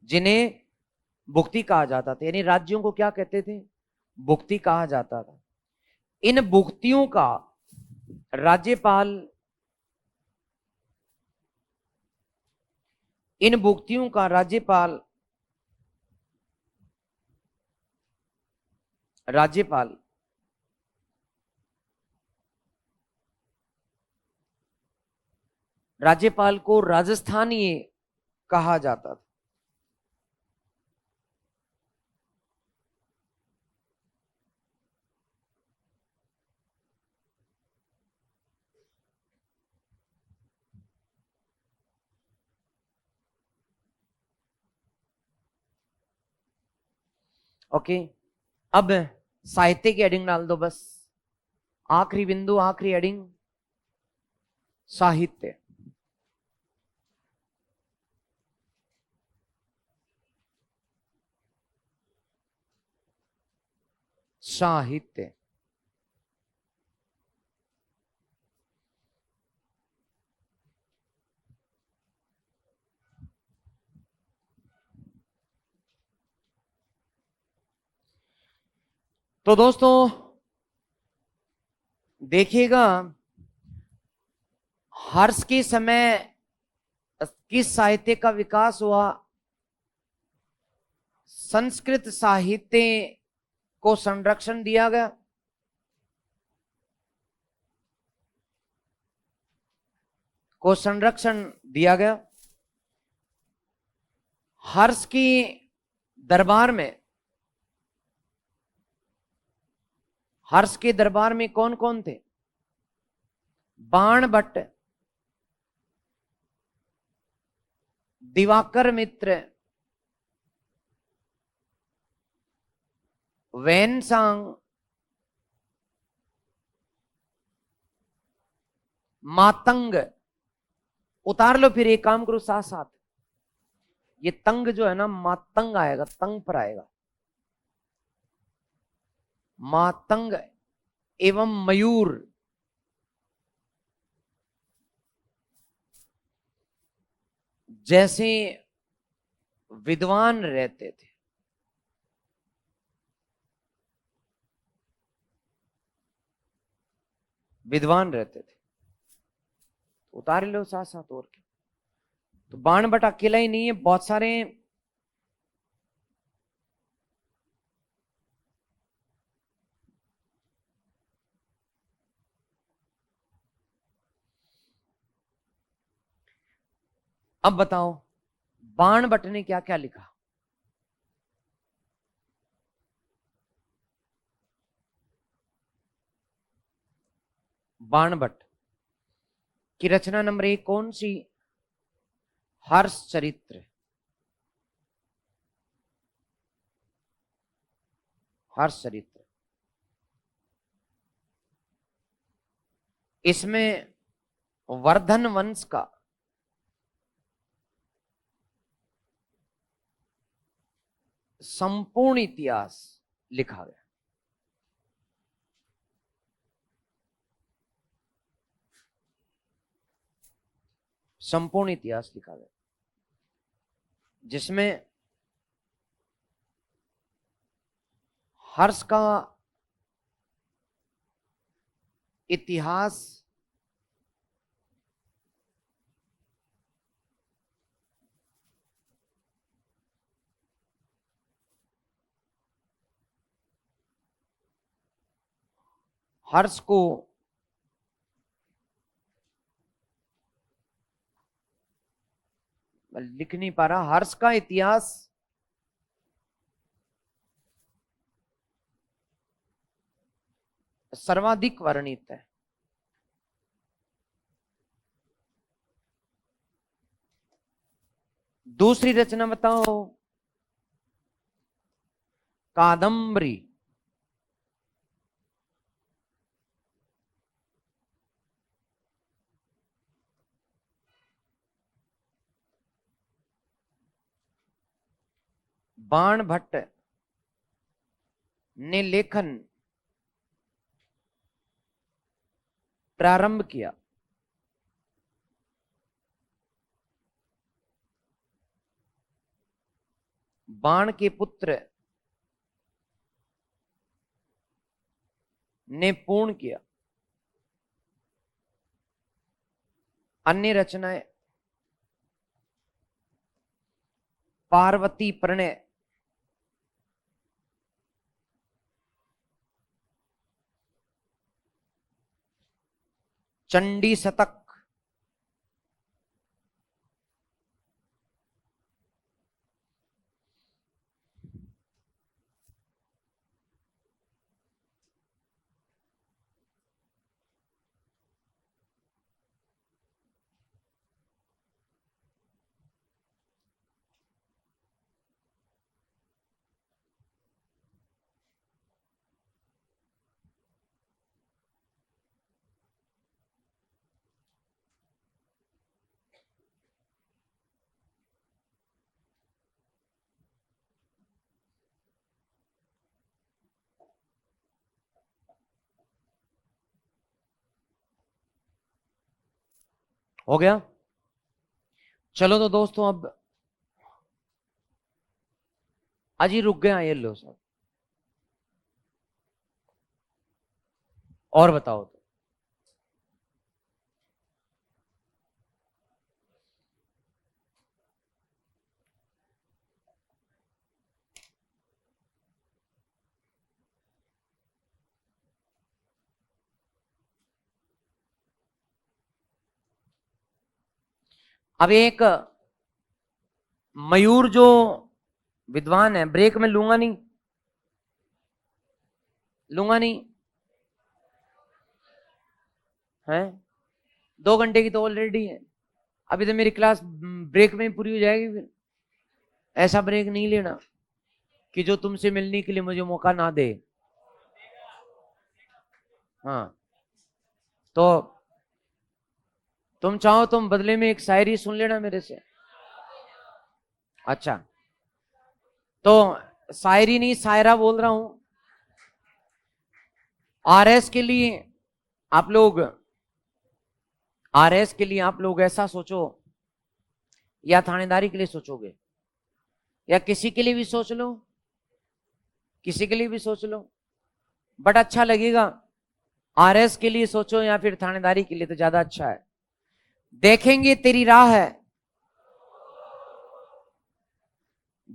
जिन्हें भुक्ति कहा जाता था, यानी राज्यों को क्या कहते थे? भुक्ति कहा जाता था। इन भुक्तियों का राज्यपाल, इन भुक्तियों का राज्यपाल राज्यपाल राज्यपाल को राजस्थानीय कहा जाता था। ओके, अब साहित्य की हेडिंग डाल दो बस, आखिरी बिंदु, आखिरी हेडिंग, साहित्य। साहित्य। तो दोस्तों देखिएगा, हर्ष के समय किस साहित्य का विकास हुआ? संस्कृत साहित्य को संरक्षण दिया गया, को संरक्षण दिया गया। हर्ष की दरबार में, हर्ष के दरबार में कौन कौन थे? बाणभट्ट, दिवाकर मित्र, वैनसांग, मातंग। उतार लो फिर, एक काम करो साथ साथ, ये तंग जो है ना, मातंग आएगा, तंग पर आएगा। मातंग एवं मयूर जैसे विद्वान रहते थे। विद्वान रहते थे, उतार लो साथ साथ। और क्या, तो बाणभट्ट अकेला ही नहीं है, बहुत सारे अब बताओ बाणभट्ट ने क्या क्या लिखा? बाणभट्ट की रचना नंबर 1 कौन सी? हर्ष चरित्र। हर्ष चरित्र, इसमें वर्धन वंश का संपूर्ण इतिहास लिखा गया। संपूर्ण इतिहास लिखा गया, जिसमें हर्ष का इतिहास हर्ष को लिख नहीं पा रहा, हर्ष का इतिहास सर्वाधिक वर्णित है। दूसरी रचना बताओ, कादंबरी। बाणभट्ट ने लेखन प्रारंभ किया बाण के पुत्र ने पूर्ण किया। अन्य रचनाएं पार्वती प्रणय, चंडी शतक, हो गया। चलो तो दोस्तों अब आज ही रुक गया ये लो सब, और बताओ तो। अब एक मयूर जो विद्वान है, ब्रेक में लूंगा नहीं, लूंगा नहीं है। 2 घंटे की तो ऑलरेडी है, अभी तो मेरी क्लास ब्रेक में ही पूरी हो जाएगी। फिर ऐसा ब्रेक नहीं लेना कि जो तुमसे मिलने के लिए मुझे मौका ना दे। हाँ, तो तुम चाहो तुम बदले में एक शायरी सुन लेना मेरे से। अच्छा, तो शायरी नहीं शायरा बोल रहा हूं। आरएस के लिए आप लोग, आरएस के लिए आप लोग ऐसा सोचो, या थानेदारी के लिए सोचोगे, या किसी के लिए भी सोच लो, किसी के लिए भी सोच लो, बट अच्छा लगेगा। आरएस के लिए सोचो या फिर थानेदारी के लिए तो ज्यादा अच्छा है। देखेंगे तेरी राह है,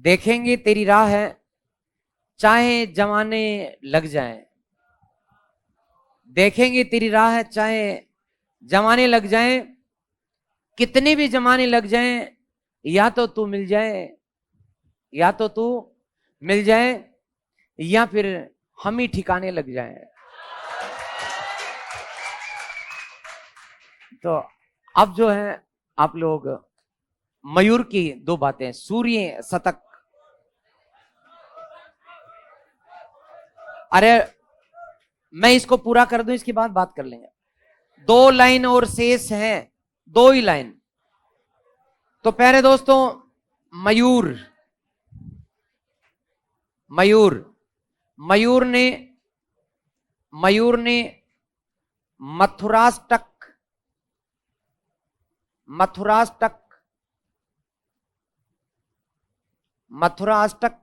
देखेंगे तेरी राह है, चाहे जमाने लग जाएं। देखेंगे तेरी राह है, चाहे जमाने लग जाएं, कितने भी जमाने लग जाएं, या तो तू मिल जाए, या तो तू मिल जाए, या फिर हम ही ठिकाने लग जाएं। तो अब जो है आप लोग मयूर की 2 बातें, सूर्य शतक। अरे मैं इसको पूरा कर दूं, इसके बाद बात कर लेंगे। 2 लाइन और शेष है, 2 ही लाइन। तो प्यारे दोस्तों, मयूर, मयूर, मयूर ने, मयूर ने मथुराष्टक, मथुराष्टक, मथुराष्टक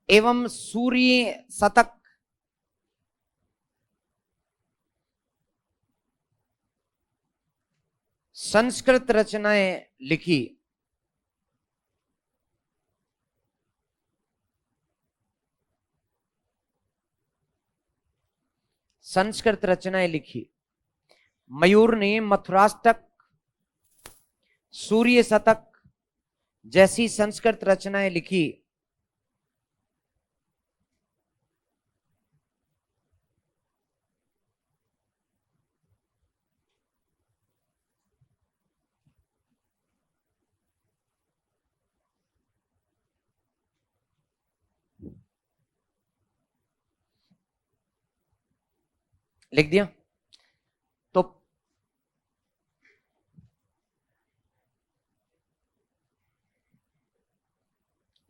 एवं सूर्य शतक संस्कृत रचनाएं लिखी। संस्कृत रचनाएं लिखी। मयूर ने मथुराष्टक, सूर्य शतक जैसी संस्कृत रचनाएं लिखी। लिख दिया? तो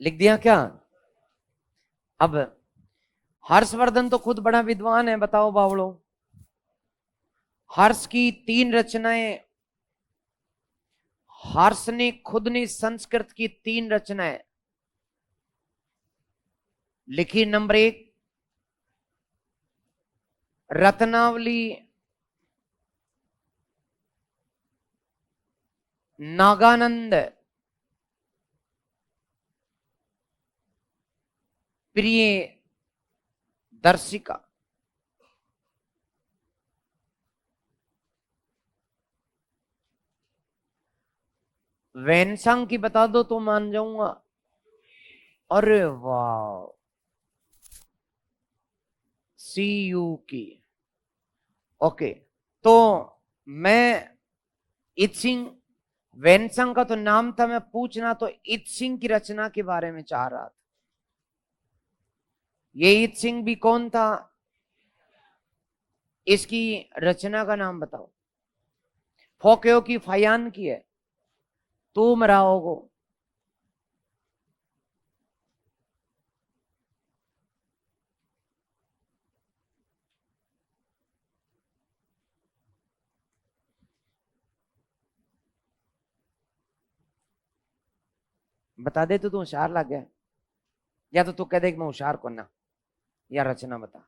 लिख दिया क्या? अब हर्षवर्धन तो खुद बड़ा विद्वान है, बताओ बावड़ो। हर्ष की 3 रचनाएं, हर्ष ने खुद ने संस्कृत की 3 रचनाएं लिखी। नंबर 1 रत्नावली नागानंद प्रिय दर्शिका। वैनसंग की बता दो तो मान जाऊंगा। अरे वाह, सी यू की। ओके, तो मैं इत्सिंग, वैनसंग का तो नाम था, मैं पूछना तो इत्सिंग की रचना के बारे में चाह रहा था। ये इत्सिंग भी कौन था, इसकी रचना का नाम बताओ। फोक्यो की फयान की है, तुम रहोगो। बता दे तो तू होशियार लग गया, या तो तू कह दे कि मैं होशियार को ना, या रचना बता,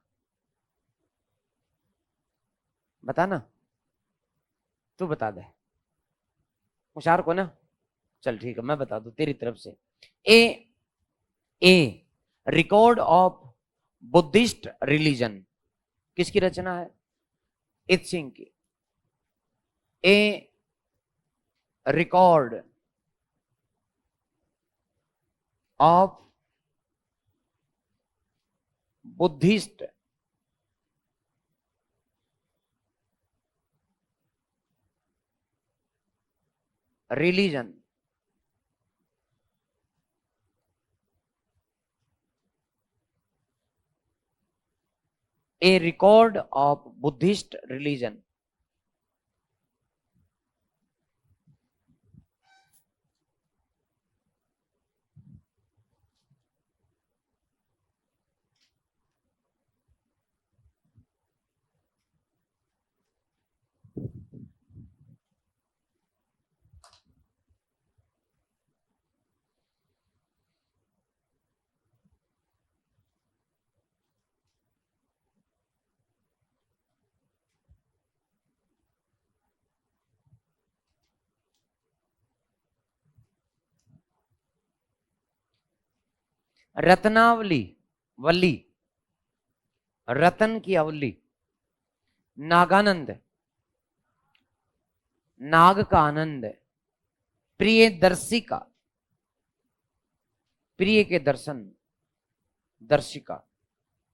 बता ना, तू बता दे होशियार को ना। चल ठीक है, मैं बता दूं तेरी तरफ से। A a record of Buddhist religion किसकी रचना है? इत्सिंग की। A record of Buddhist religion, a record of Buddhist religion. Ratnavali, वल्ली, रतन की अवली, नागानंद, नाग का आनंद, प्रिय दर्शिका, प्रिय के दर्शन, दर्शिका।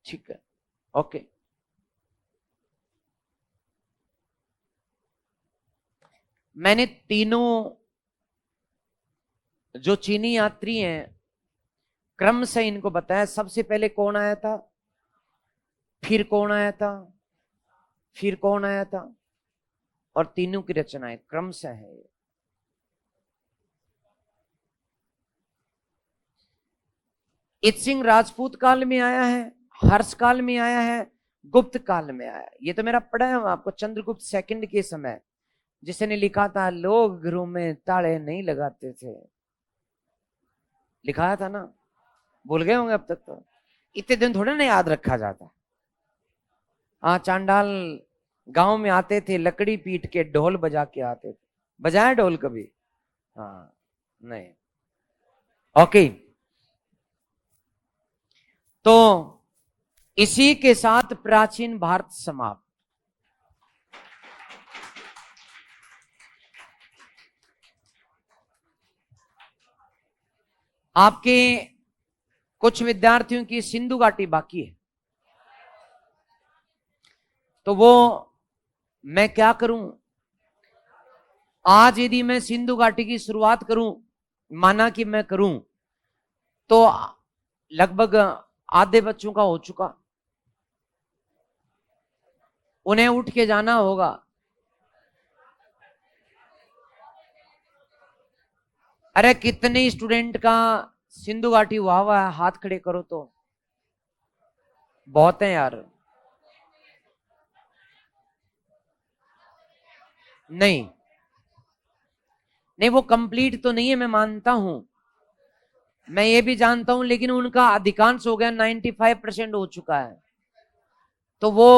ठीक है, ओके। मैंने तीनों जो चीनी यात्री हैं क्रम से इनको बताया। सबसे पहले कौन आया था, फिर कौन आया था, फिर कौन आया था, और तीनों की रचनाएं क्रम से है। इत्सिंग राजपूत काल में आया है, हर्ष काल में आया है, गुप्त काल में आया है। ये तो मेरा पढ़ा है आपको, चंद्रगुप्त सेकंड के समय जिसने लिखा था लोग घरों में ताले नहीं लगाते थे, लिखाया था ना, भूल गए होंगे अब तक तो। इतने दिन थोड़े ना याद रखा जाता। हाँ, चांडाल गांव में आते थे, लकड़ी पीट के ढोल बजा के आते थे। बजाया ढोल कभी? हाँ, नहीं। ओके, तो इसी के साथ प्राचीन भारत समाप्त। आपके कुछ विद्यार्थियों की सिंधु घाटी बाकी है, तो वो मैं क्या करूं, आज यदि मैं सिंधु घाटी की शुरुआत करूं, माना कि मैं करूं, तो लगभग आधे बच्चों का हो चुका, उन्हें उठ के जाना होगा। अरे कितने स्टूडेंट का सिंधु घाटी हुआ है, हाथ खड़े करो तो। बहुत है यार। नहीं नहीं, वो कंप्लीट तो नहीं है, मैं मानता हूं, मैं ये भी जानता हूं, लेकिन उनका अधिकांश हो गया, 95% हो चुका है। तो वो,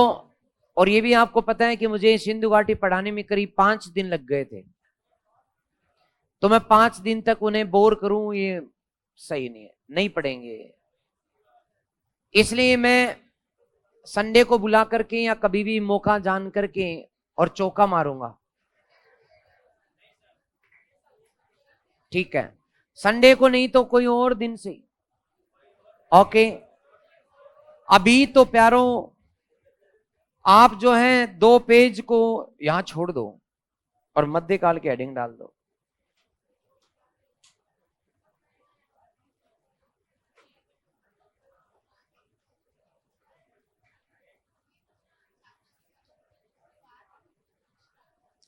और ये भी आपको पता है कि मुझे सिंधु घाटी पढ़ाने में करीब 5 दिन लग गए थे, तो मैं 5 दिन तक उन्हें बोर करूं, ये सही नहीं है, नहीं पढ़ेंगे। इसलिए मैं संडे को बुला करके या कभी भी मौका जान करके और चौका मारूंगा। ठीक है, संडे को नहीं तो कोई और दिन से। ओके, अभी तो प्यारों आप जो है 2 पेज को यहां छोड़ दो और मध्यकाल की हेडिंग डाल दो।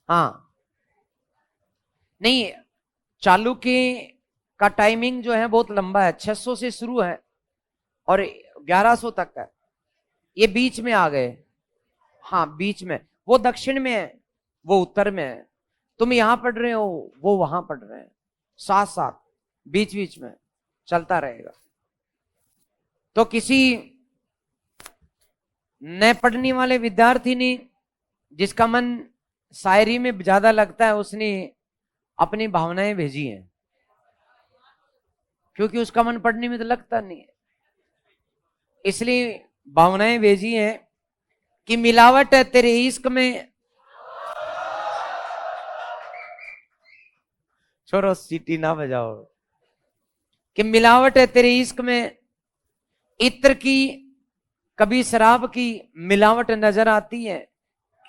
हाँ, नहीं, चालुक्य का टाइमिंग जो है बहुत लंबा है, 600 से शुरू है और 1100 तक है। ये बीच में आ गए। हाँ, बीच में, वो दक्षिण में है, वो उत्तर में है। तुम यहां पढ़ रहे हो, वो वहां पढ़ रहे हैं, साथ साथ। बीच बीच में चलता रहेगा। तो किसी न पढ़ने वाले विद्यार्थी ने, जिसका मन शायरी में ज्यादा लगता है, उसने अपनी भावनाएं भेजी हैं, क्योंकि उसका मन पढ़ने में तो लगता नहीं है, इसलिए भावनाएं भेजी हैं कि मिलावट है तेरे इश्क में। छोड़ो, सीटी ना बजाओ। कि मिलावट है तेरे इश्क में, इत्र की कभी शराब की मिलावट नजर आती है,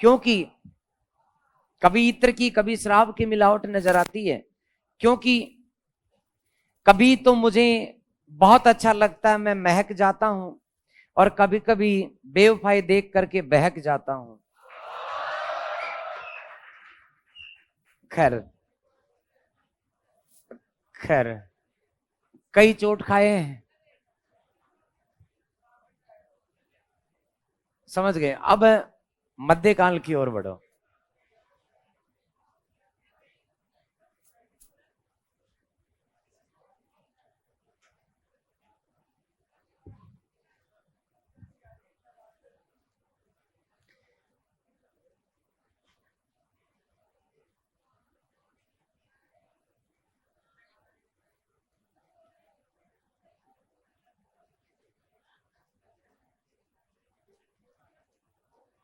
क्योंकि कभी इत्र की कभी शराब की मिलावट नजर आती है, क्योंकि कभी तो मुझे बहुत अच्छा लगता है, मैं महक जाता हूं, और कभी कभी बेवफाई देख करके बहक जाता हूं। खैर खैर, कई चोट खाए हैं, समझ गए। अब मध्यकाल की ओर बढ़ो।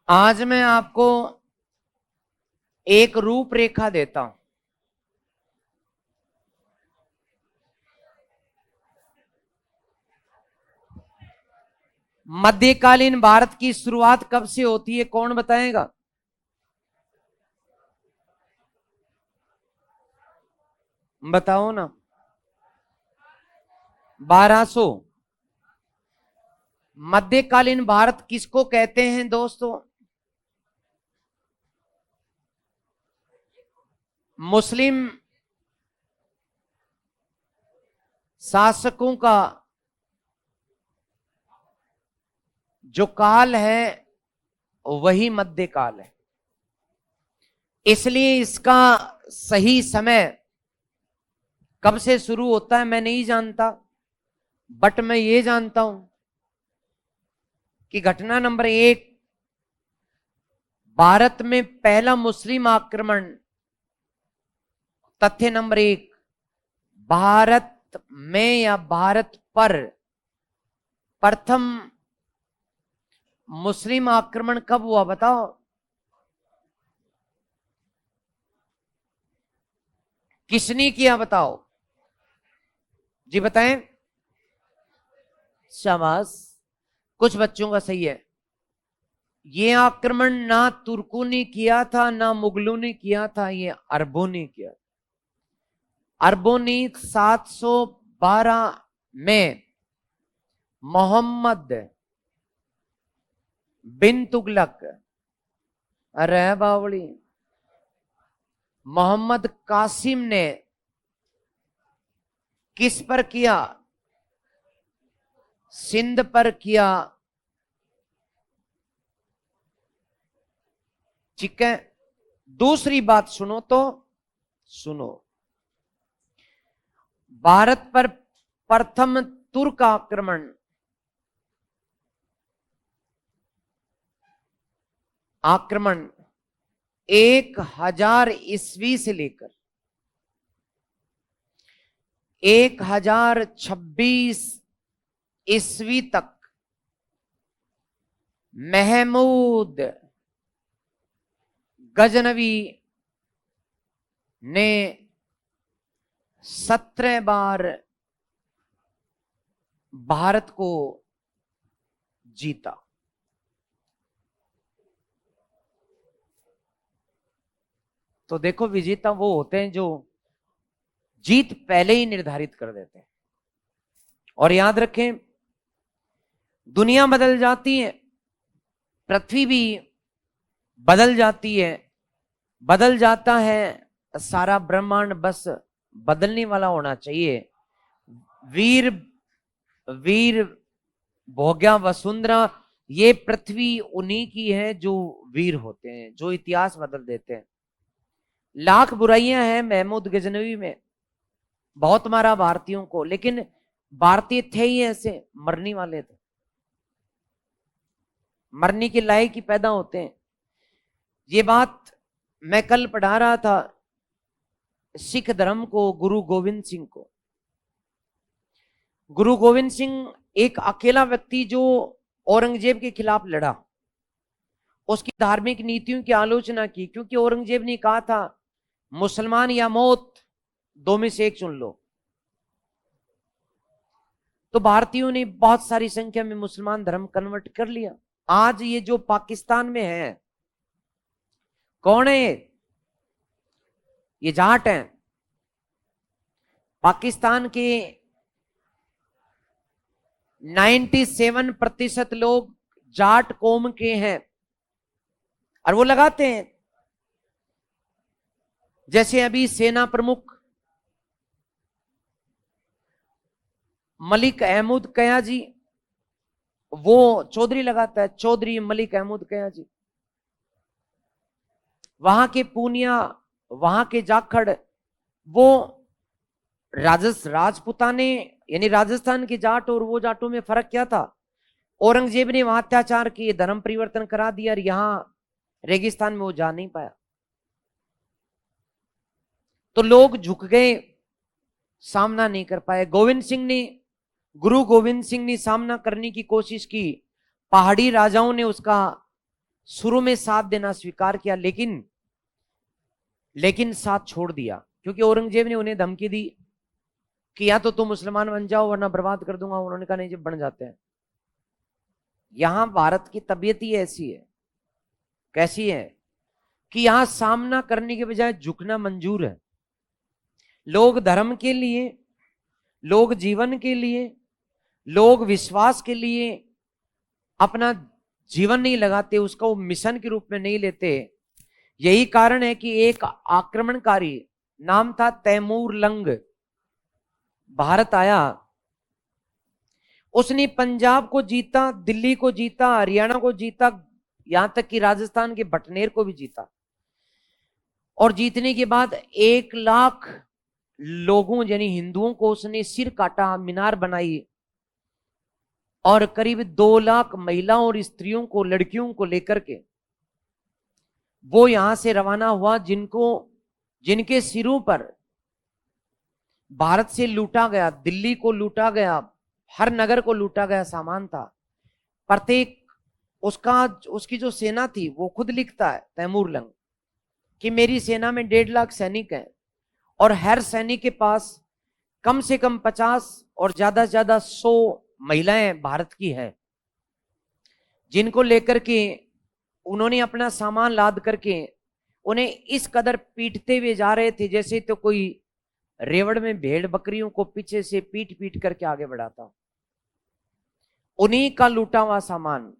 आज मैं आपको एक रूपरेखा देता हूं। मध्यकालीन भारत की शुरुआत कब से होती है, कौन बताएगा? बताओ ना। 1200। मध्यकालीन भारत किसको कहते हैं दोस्तों? मुस्लिम शासकों का जो काल है वही मध्यकाल है। इसलिए इसका सही समय कब से शुरू होता है मैं नहीं जानता, बट मैं ये जानता हूं कि घटना नंबर 1, भारत में पहला मुस्लिम आक्रमण। तथ्य नंबर 1, भारत में या भारत पर प्रथम मुस्लिम आक्रमण कब हुआ बताओ? किसने किया बताओ? जी बताएं। शाबाश, कुछ बच्चों का सही है। ये आक्रमण ना तुर्कों ने किया था ना मुगलों ने किया था, ये अरबों ने किया। अरबों ने 712 में मोहम्मद बिन तुगलक, अरे बावली, मोहम्मद कासिम ने किस पर किया? सिंध पर किया। ठीक है, दूसरी बात सुनो तो सुनो। भारत पर प्रथम तुर्क आक्रमण 1000 ईस्वी से लेकर 1026 ईस्वी तक महमूद गजनवी ने 17 बार भारत को जीता। तो देखो, विजेता वो होते हैं जो जीत पहले ही निर्धारित कर देते हैं। और याद रखें, दुनिया बदल जाती है, पृथ्वी भी बदल जाती है, बदल जाता है सारा ब्रह्मांड, बस बदलने वाला होना चाहिए। वीर वीर भोग्या वसुंधरा, ये पृथ्वी उन्हीं की है जो वीर होते हैं, जो इतिहास बदल देते हैं। लाख बुराइयां हैं महमूद गजनवी में, बहुत मारा भारतीयों को, लेकिन भारतीय थे ही ऐसे, मरने वाले थे, मरने के लायक ही पैदा होते हैं। ये बात मैं कल पढ़ा रहा था सिख धर्म को, गुरु गोविंद सिंह को। गुरु गोविंद सिंह एक अकेला व्यक्ति जो औरंगजेब के खिलाफ लड़ा, उसकी धार्मिक नीतियों की आलोचना की, क्योंकि औरंगजेब ने कहा था मुसलमान या मौत, दो में से एक चुन लो। तो भारतीयों ने बहुत सारी संख्या में मुसलमान धर्म कन्वर्ट कर लिया। आज ये जो पाकिस्तान में है, कौन है ये जाट हैं। पाकिस्तान के 97% लोग जाट कौम के हैं, और वो लगाते हैं। जैसे अभी सेना प्रमुख मलिक अहमद कया जी, वो चौधरी लगाता है, चौधरी मलिक अहमद कया जी। वहां के पूनिया, वहां के जाखड़, वो राजपुताने, यानी राजस्थान के जाट और वो जाटों में फर्क क्या था? औरंगजेब ने वहां अत्याचार किए, धर्म परिवर्तन करा दिया, और यहां रेगिस्तान में वो जा नहीं पाया। तो लोग झुक गए, सामना नहीं कर पाए। गुरु गोविंद सिंह ने सामना करने की कोशिश की। पहाड़ी राजाओं ने उसका शुरू में साथ देना स्वीकार किया, लेकिन साथ छोड़ दिया, क्योंकि औरंगजेब ने उन्हें धमकी दी कि या तो तुम मुसलमान बन जाओ वरना बर्बाद कर दूंगा। उन्होंने कहा नहीं, जब बन जाते हैं। यहां भारत की तबीयत ही ऐसी है। कैसी है कि यहां सामना करने के बजाय झुकना मंजूर है। लोग धर्म के लिए, लोग जीवन के लिए, लोग विश्वास के लिए अपना जीवन नहीं लगाते, उसका वो मिशन के रूप में नहीं लेते। यही कारण है कि एक आक्रमणकारी, नाम था तैमूर लंग, भारत आया। उसने पंजाब को जीता, दिल्ली को जीता, हरियाणा को जीता, यहां तक कि राजस्थान के बटनेर को भी जीता। और जीतने के बाद 1 लाख लोगों यानी हिंदुओं को उसने सिर काटा, मीनार बनाई, और करीब 2 लाख महिलाओं और स्त्रियों को, लड़कियों को लेकर के वो यहां से रवाना हुआ, जिनके सिरों पर भारत से लूटा गया, दिल्ली को लूटा गया, हर नगर को लूटा गया सामान था। प्रत्येक उसकी जो सेना थी, वो खुद लिखता है तैमूर लंग कि मेरी सेना में 1.5 लाख सैनिक हैं, और हर सैनिक के पास कम से कम 50 और ज्यादा से ज्यादा 100 महिलाएं भारत की हैं, जिनको लेकर के उन्होंने अपना सामान लाद करके उन्हें इस कदर पीटते हुए जा रहे थे जैसे तो कोई रेवड़ में भेड़ बकरियों को पीछे से पीट पीट करके आगे बढ़ाता। उन्हीं का लूटा हुआ सामान,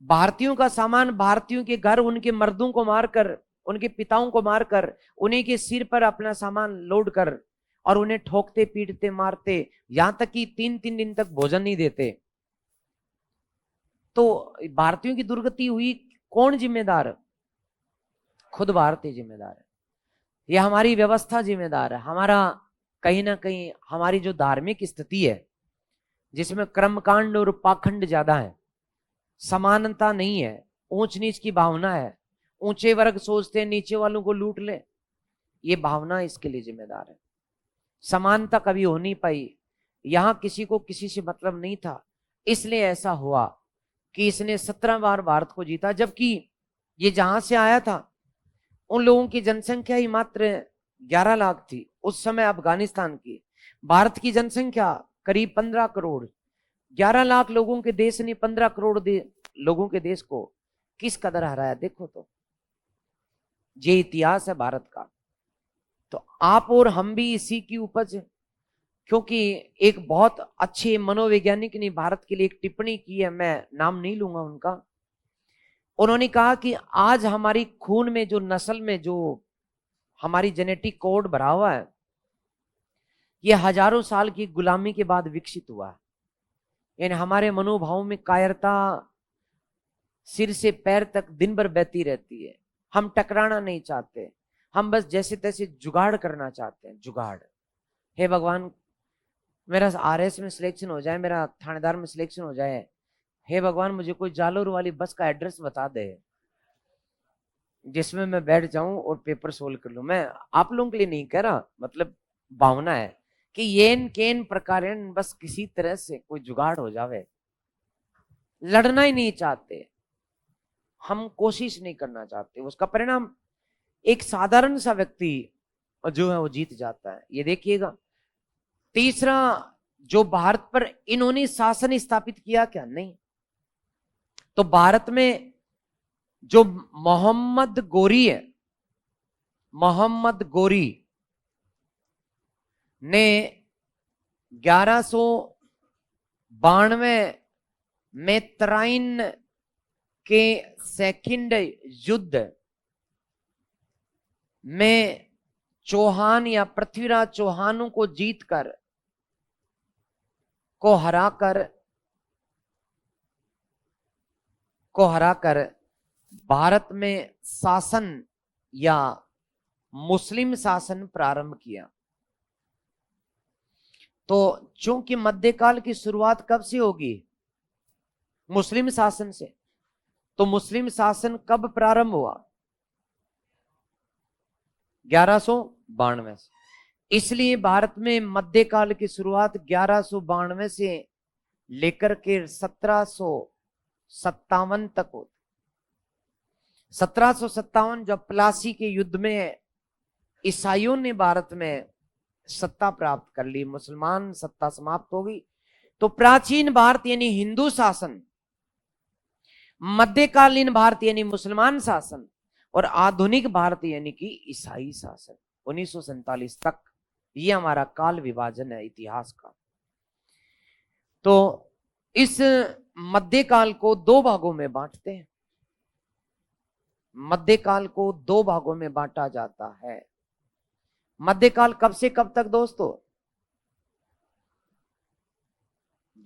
भारतीयों का सामान, भारतीयों के घर, उनके मर्दों को मारकर, उनके पिताओं को मारकर, उन्हीं के सिर पर अपना सामान लोड कर, और उन्हें ठोकते पीटते मारते, यहां तक कि 3-3 दिन तक भोजन नहीं देते। तो भारतीयों की दुर्गति हुई, कौन जिम्मेदार? खुद भारतीय जिम्मेदार है। यह हमारी व्यवस्था जिम्मेदार है। हमारा कहीं ना कहीं हमारी जो धार्मिक स्थिति है, जिसमें कर्मकांड और पाखंड ज्यादा है, समानता नहीं है, ऊंच नीच की भावना है, ऊंचे वर्ग सोचते हैं नीचे वालों को लूट ले, ये भावना इसके लिए जिम्मेदार है। समानता कभी हो नहीं पाई। यहां किसी को किसी से मतलब नहीं था, इसलिए ऐसा हुआ कि इसने 17 बार भारत को जीता। जबकि ये जहां से आया था उन लोगों की जनसंख्या ही मात्र 11 लाख थी उस समय अफगानिस्तान की। भारत की जनसंख्या करीब 15 करोड़। 11 लाख लोगों के देश ने 15 करोड़ लोगों के देश को किस कदर हराया, देखो। तो ये इतिहास है भारत का। तो आप और हम भी इसी की उपज है, क्योंकि एक बहुत अच्छे मनोवैज्ञानिक ने भारत के लिए एक टिप्पणी की है, मैं नाम नहीं लूंगा उनका। उन्होंने कहा कि आज हमारी खून में जो नस्ल में जो हमारी जेनेटिक कोड भरा हुआ है, ये हजारों साल की गुलामी के बाद विकसित हुआ है। यानी हमारे मनोभाव में कायरता सिर से पैर तक दिन भर बहती रहती है। हम टकराना नहीं चाहते, हम बस जैसे तैसे जुगाड़ करना चाहते हैं, जुगाड़। हे भगवान, मेरा आरएस में सिलेक्शन हो जाए, मेरा थानेदार में सिलेक्शन हो जाए। हे भगवान, मुझे कोई जालोर वाली बस का एड्रेस बता दे जिसमें मैं बैठ जाऊं और पेपर सोल्व कर लूं। मैं आप लोगों के लिए नहीं कह रहा, मतलब भावना है कि येन केन प्रकार बस किसी तरह से कोई जुगाड़ हो जावे। लड़ना ही नहीं चाहते, हम कोशिश नहीं करना चाहते, उसका परिणाम एक साधारण सा व्यक्ति जो है वो जीत जाता है। ये देखिएगा। तीसरा, जो भारत पर इन्होंने शासन स्थापित किया क्या? नहीं। तो भारत में जो मोहम्मद गोरी है, मोहम्मद गोरी ने 1192 में तराइन के सेकंड युद्ध में चौहान या पृथ्वीराज चौहानों को जीतकर को हराकर भारत में शासन या मुस्लिम शासन प्रारंभ किया। तो चूंकि मध्यकाल की शुरुआत कब से होगी? मुस्लिम शासन से। तो मुस्लिम शासन कब प्रारंभ हुआ? 1192 से। इसलिए भारत में मध्यकाल की शुरुआत 1192 से लेकर के 1757 तक होती। 1757 जब प्लासी के युद्ध में ईसाइयों ने भारत में सत्ता प्राप्त कर ली, मुसलमान सत्ता समाप्त हो गई, तो प्राचीन भारत यानी हिंदू शासन, मध्यकालीन भारत यानी मुसलमान शासन, और आधुनिक भारत यानी कि ईसाई शासन 1947 तक, ये हमारा काल विभाजन है इतिहास का। तो इस मध्यकाल को दो भागों में बांटते हैं। मध्यकाल को दो भागों में बांटा जाता है। मध्यकाल कब से कब तक दोस्तों?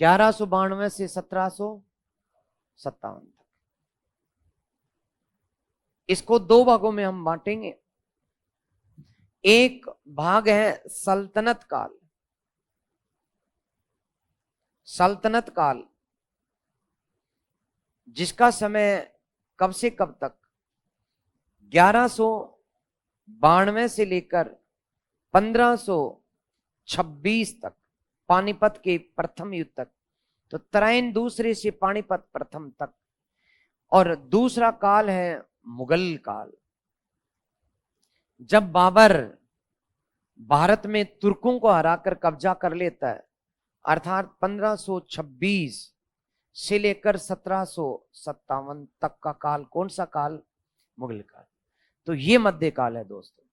1192 से 1757 तक। इसको दो भागों में हम बांटेंगे। एक भाग है सल्तनत काल। सल्तनत काल जिसका समय कब से कब तक? 1192 से लेकर 1526 तक, पानीपत के प्रथम युद्ध तक। तो तराइन दूसरे से पानीपत प्रथम तक। और दूसरा काल है मुगल काल। जब बाबर भारत में तुर्कों को हराकर कब्जा कर लेता है, अर्थात 1526 से लेकर 1757 तक का काल कौन सा काल? मुगल काल। तो ये मध्यकाल है दोस्तों।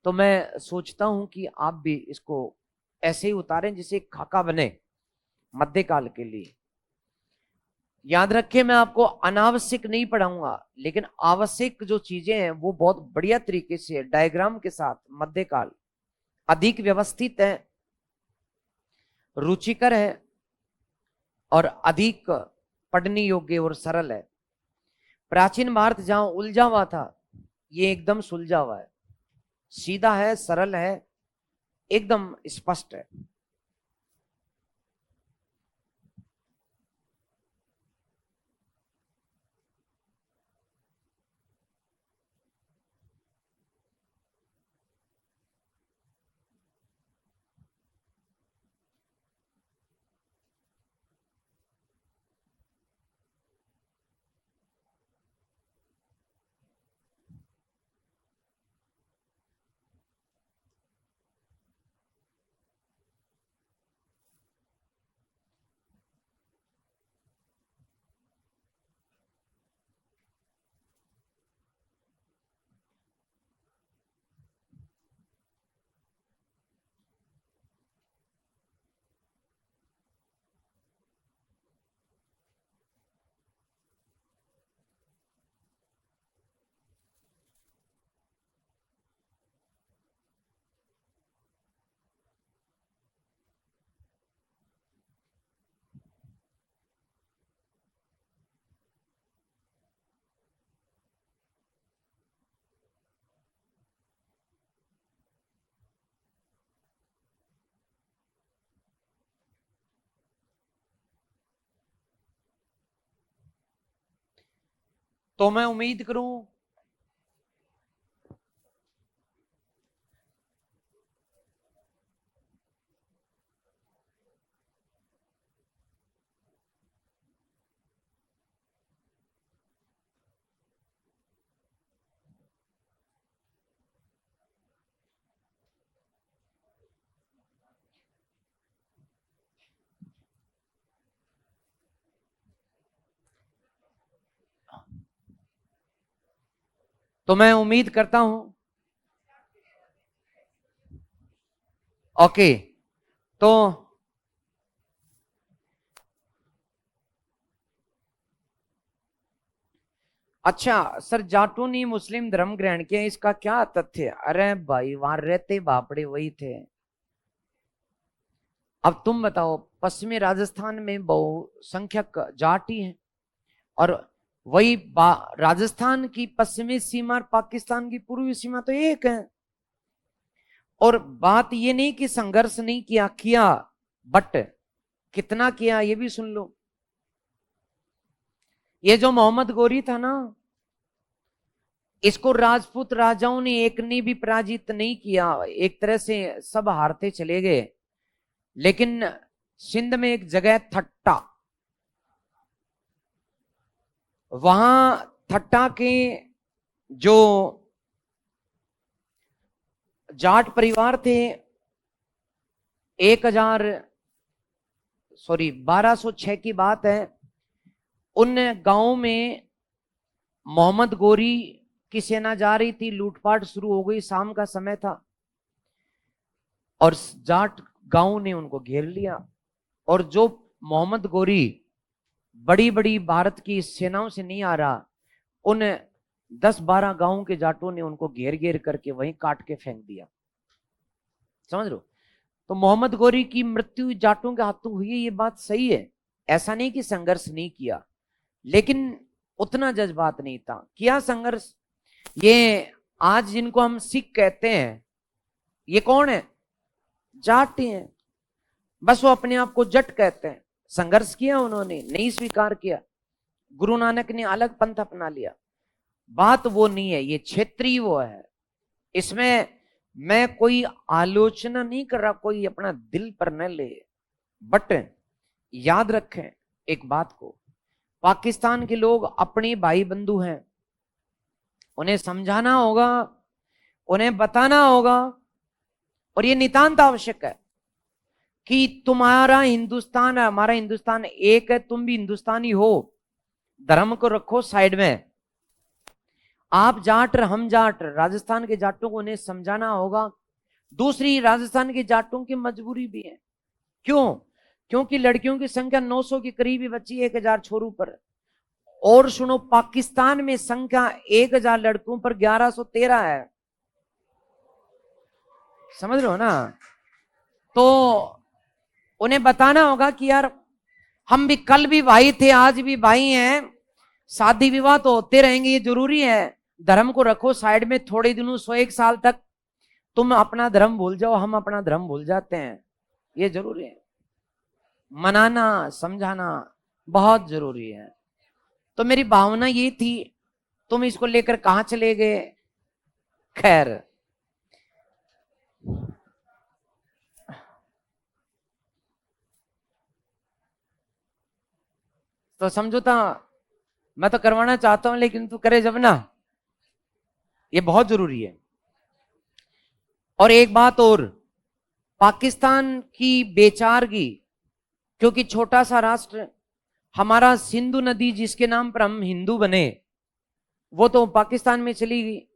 तो मैं सोचता हूं कि आप भी इसको ऐसे ही उतारें जिसे खाका बने मध्यकाल के लिए। याद रखें, मैं आपको अनावश्यक नहीं पढ़ाऊंगा, लेकिन आवश्यक जो चीजें हैं वो बहुत बढ़िया तरीके से डायग्राम के साथ। मध्यकाल अधिक व्यवस्थित है, रुचिकर है और अधिक पढ़ने योग्य और सरल है। प्राचीन भारत जहां उलझा हुआ था, ये एकदम सुलझा हुआ है, सीधा है, सरल है, एकदम स्पष्ट है। तो मैं उम्मीद करूं तो मैं उम्मीद करता हूं। ओके, तो अच्छा सर, जाटों ने मुस्लिम धर्म ग्रहण किया, इसका क्या तथ्य है? अरे भाई, वहां रहते बापड़े वही थे। अब तुम बताओ, पश्चिमी राजस्थान में बहुसंख्यक जाट ही हैं, और वही राजस्थान की पश्चिमी सीमा और पाकिस्तान की पूर्वी सीमा तो एक है। और बात ये नहीं कि संघर्ष नहीं किया, किया, बट कितना किया ये भी सुन लो। ये जो मोहम्मद गोरी था ना, इसको राजपूत राजाओं ने एक ने भी पराजित नहीं किया, एक तरह से सब हारते चले गए। लेकिन सिंध में एक जगह थट्टा, वहां थट्टा के जो जाट परिवार थे, 1206 की बात है, उन गांवों में मोहम्मद गोरी की सेना जा रही थी, लूटपाट शुरू हो गई, शाम का समय था, और जाट गांव ने उनको घेर लिया। और जो मोहम्मद गोरी बड़ी बड़ी भारत की सेनाओं से नहीं आ रहा, उन 10-12 गांवों के जाटों ने उनको घेर घेर करके वहीं काट के फेंक दिया। समझ लो, तो मोहम्मद गोरी की मृत्यु जाटों के हाथों हुई है, ये बात सही है। ऐसा नहीं कि संघर्ष नहीं किया, लेकिन उतना जज्बात नहीं था। किया संघर्ष। ये आज जिनको हम सिख कहते हैं, ये कौन है? जाट ही हैं। बस वो अपने आप को जट कहते हैं। संघर्ष किया उन्होंने, नहीं स्वीकार किया। गुरु नानक ने अलग पंथ अपना लिया। बात वो नहीं है, ये क्षेत्रीय वो है। इसमें मैं कोई आलोचना नहीं कर रहा, कोई अपना दिल पर न ले, बट याद रखें एक बात को, पाकिस्तान के लोग अपने भाई बंधु हैं, उन्हें समझाना होगा, उन्हें बताना होगा। और ये नितांत आवश्यक है कि तुम्हारा हिंदुस्तान है, हमारा हिंदुस्तान एक है, तुम भी हिंदुस्तानी हो। धर्म को रखो साइड में। आप जाट, हम जाट, राजस्थान के जाटों को उन्हें समझाना होगा। दूसरी, राजस्थान के जाटों की मजबूरी भी है। क्यों? क्योंकि लड़कियों की संख्या 900 के करीब ही बची, 1000 छोरों पर। और सुनो, पाकिस्तान में संख्या 1000 लड़कों पर 1113 है। समझ रहे हो ना? तो उन्हें बताना होगा कि यार, हम भी कल भी भाई थे, आज भी भाई हैं, शादी विवाह तो होते रहेंगे, ये जरूरी है। धर्म को रखो साइड में थोड़े दिनों, 101 साल तक तुम अपना धर्म भूल जाओ, हम अपना धर्म भूल जाते हैं, ये जरूरी है। मनाना समझाना बहुत जरूरी है। तो मेरी भावना ये थी, तुम इसको लेकर कहां चले गए? खैर, तो समझौता मैं तो करवाना चाहता हूं, लेकिन तू करे जब ना, ये बहुत जरूरी है। और एक बात और, पाकिस्तान की बेचारगी, क्योंकि छोटा सा राष्ट्र, हमारा सिंधु नदी जिसके नाम पर हम हिंदू बने, वो तो पाकिस्तान में चली गई।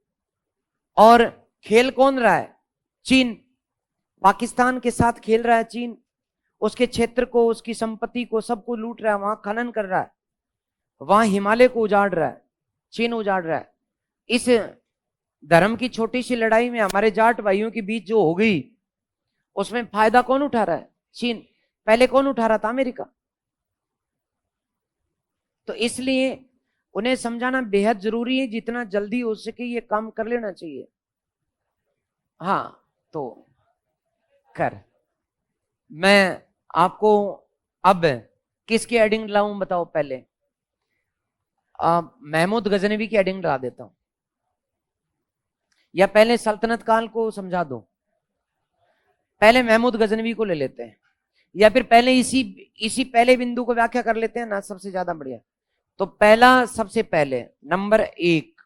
और खेल कौन रहा है? चीन। पाकिस्तान के साथ खेल रहा है चीन, उसके क्षेत्र को, उसकी संपत्ति को, सबको लूट रहा है, वहां खनन कर रहा है, वहां हिमालय को उजाड़ रहा है, चीन उजाड़ रहा है। इस धर्म की छोटी सी लड़ाई में हमारे जाट भाइयों के बीच जो हो गई, उसमें फायदा कौन उठा रहा है? चीन। पहले कौन उठा रहा था? अमेरिका। तो इसलिए उन्हें समझाना बेहद जरूरी है, जितना जल्दी हो सके ये काम कर लेना चाहिए। हाँ, तो खैर, मैं आपको अब किसकी एडिंग लाऊं बताओ पहले? महमूद गजनवी की हेडिंग डरा देता हूं, या पहले सल्तनत काल को समझा दो, पहले महमूद गजनवी को ले लेते हैं, या फिर पहले इसी पहले बिंदु को व्याख्या कर लेते हैं ना, सबसे ज्यादा बढ़िया। तो पहला, सबसे पहले नंबर 1,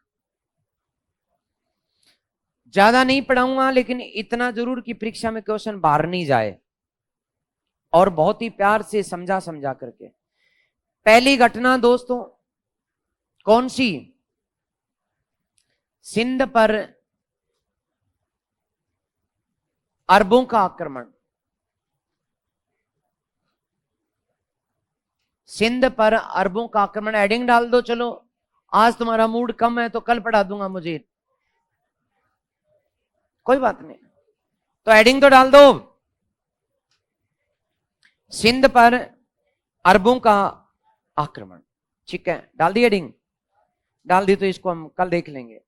ज्यादा नहीं पढ़ाऊंगा लेकिन इतना जरूर कि परीक्षा में क्वेश्चन बाहर नहीं जाए, और बहुत ही प्यार से समझा समझा करके। पहली घटना दोस्तों कौन सी? सिंध पर अरबों का आक्रमण। सिंध पर अरबों का आक्रमण। हेडिंग डाल दो। चलो आज तुम्हारा मूड कम है तो कल पढ़ा दूंगा मुझे, कोई बात नहीं, तो हेडिंग तो डाल दो, सिंध पर अरबों का आक्रमण। ठीक है, डाल दी हेडिंग? डाल दी तो इसको हम कल देख लेंगे।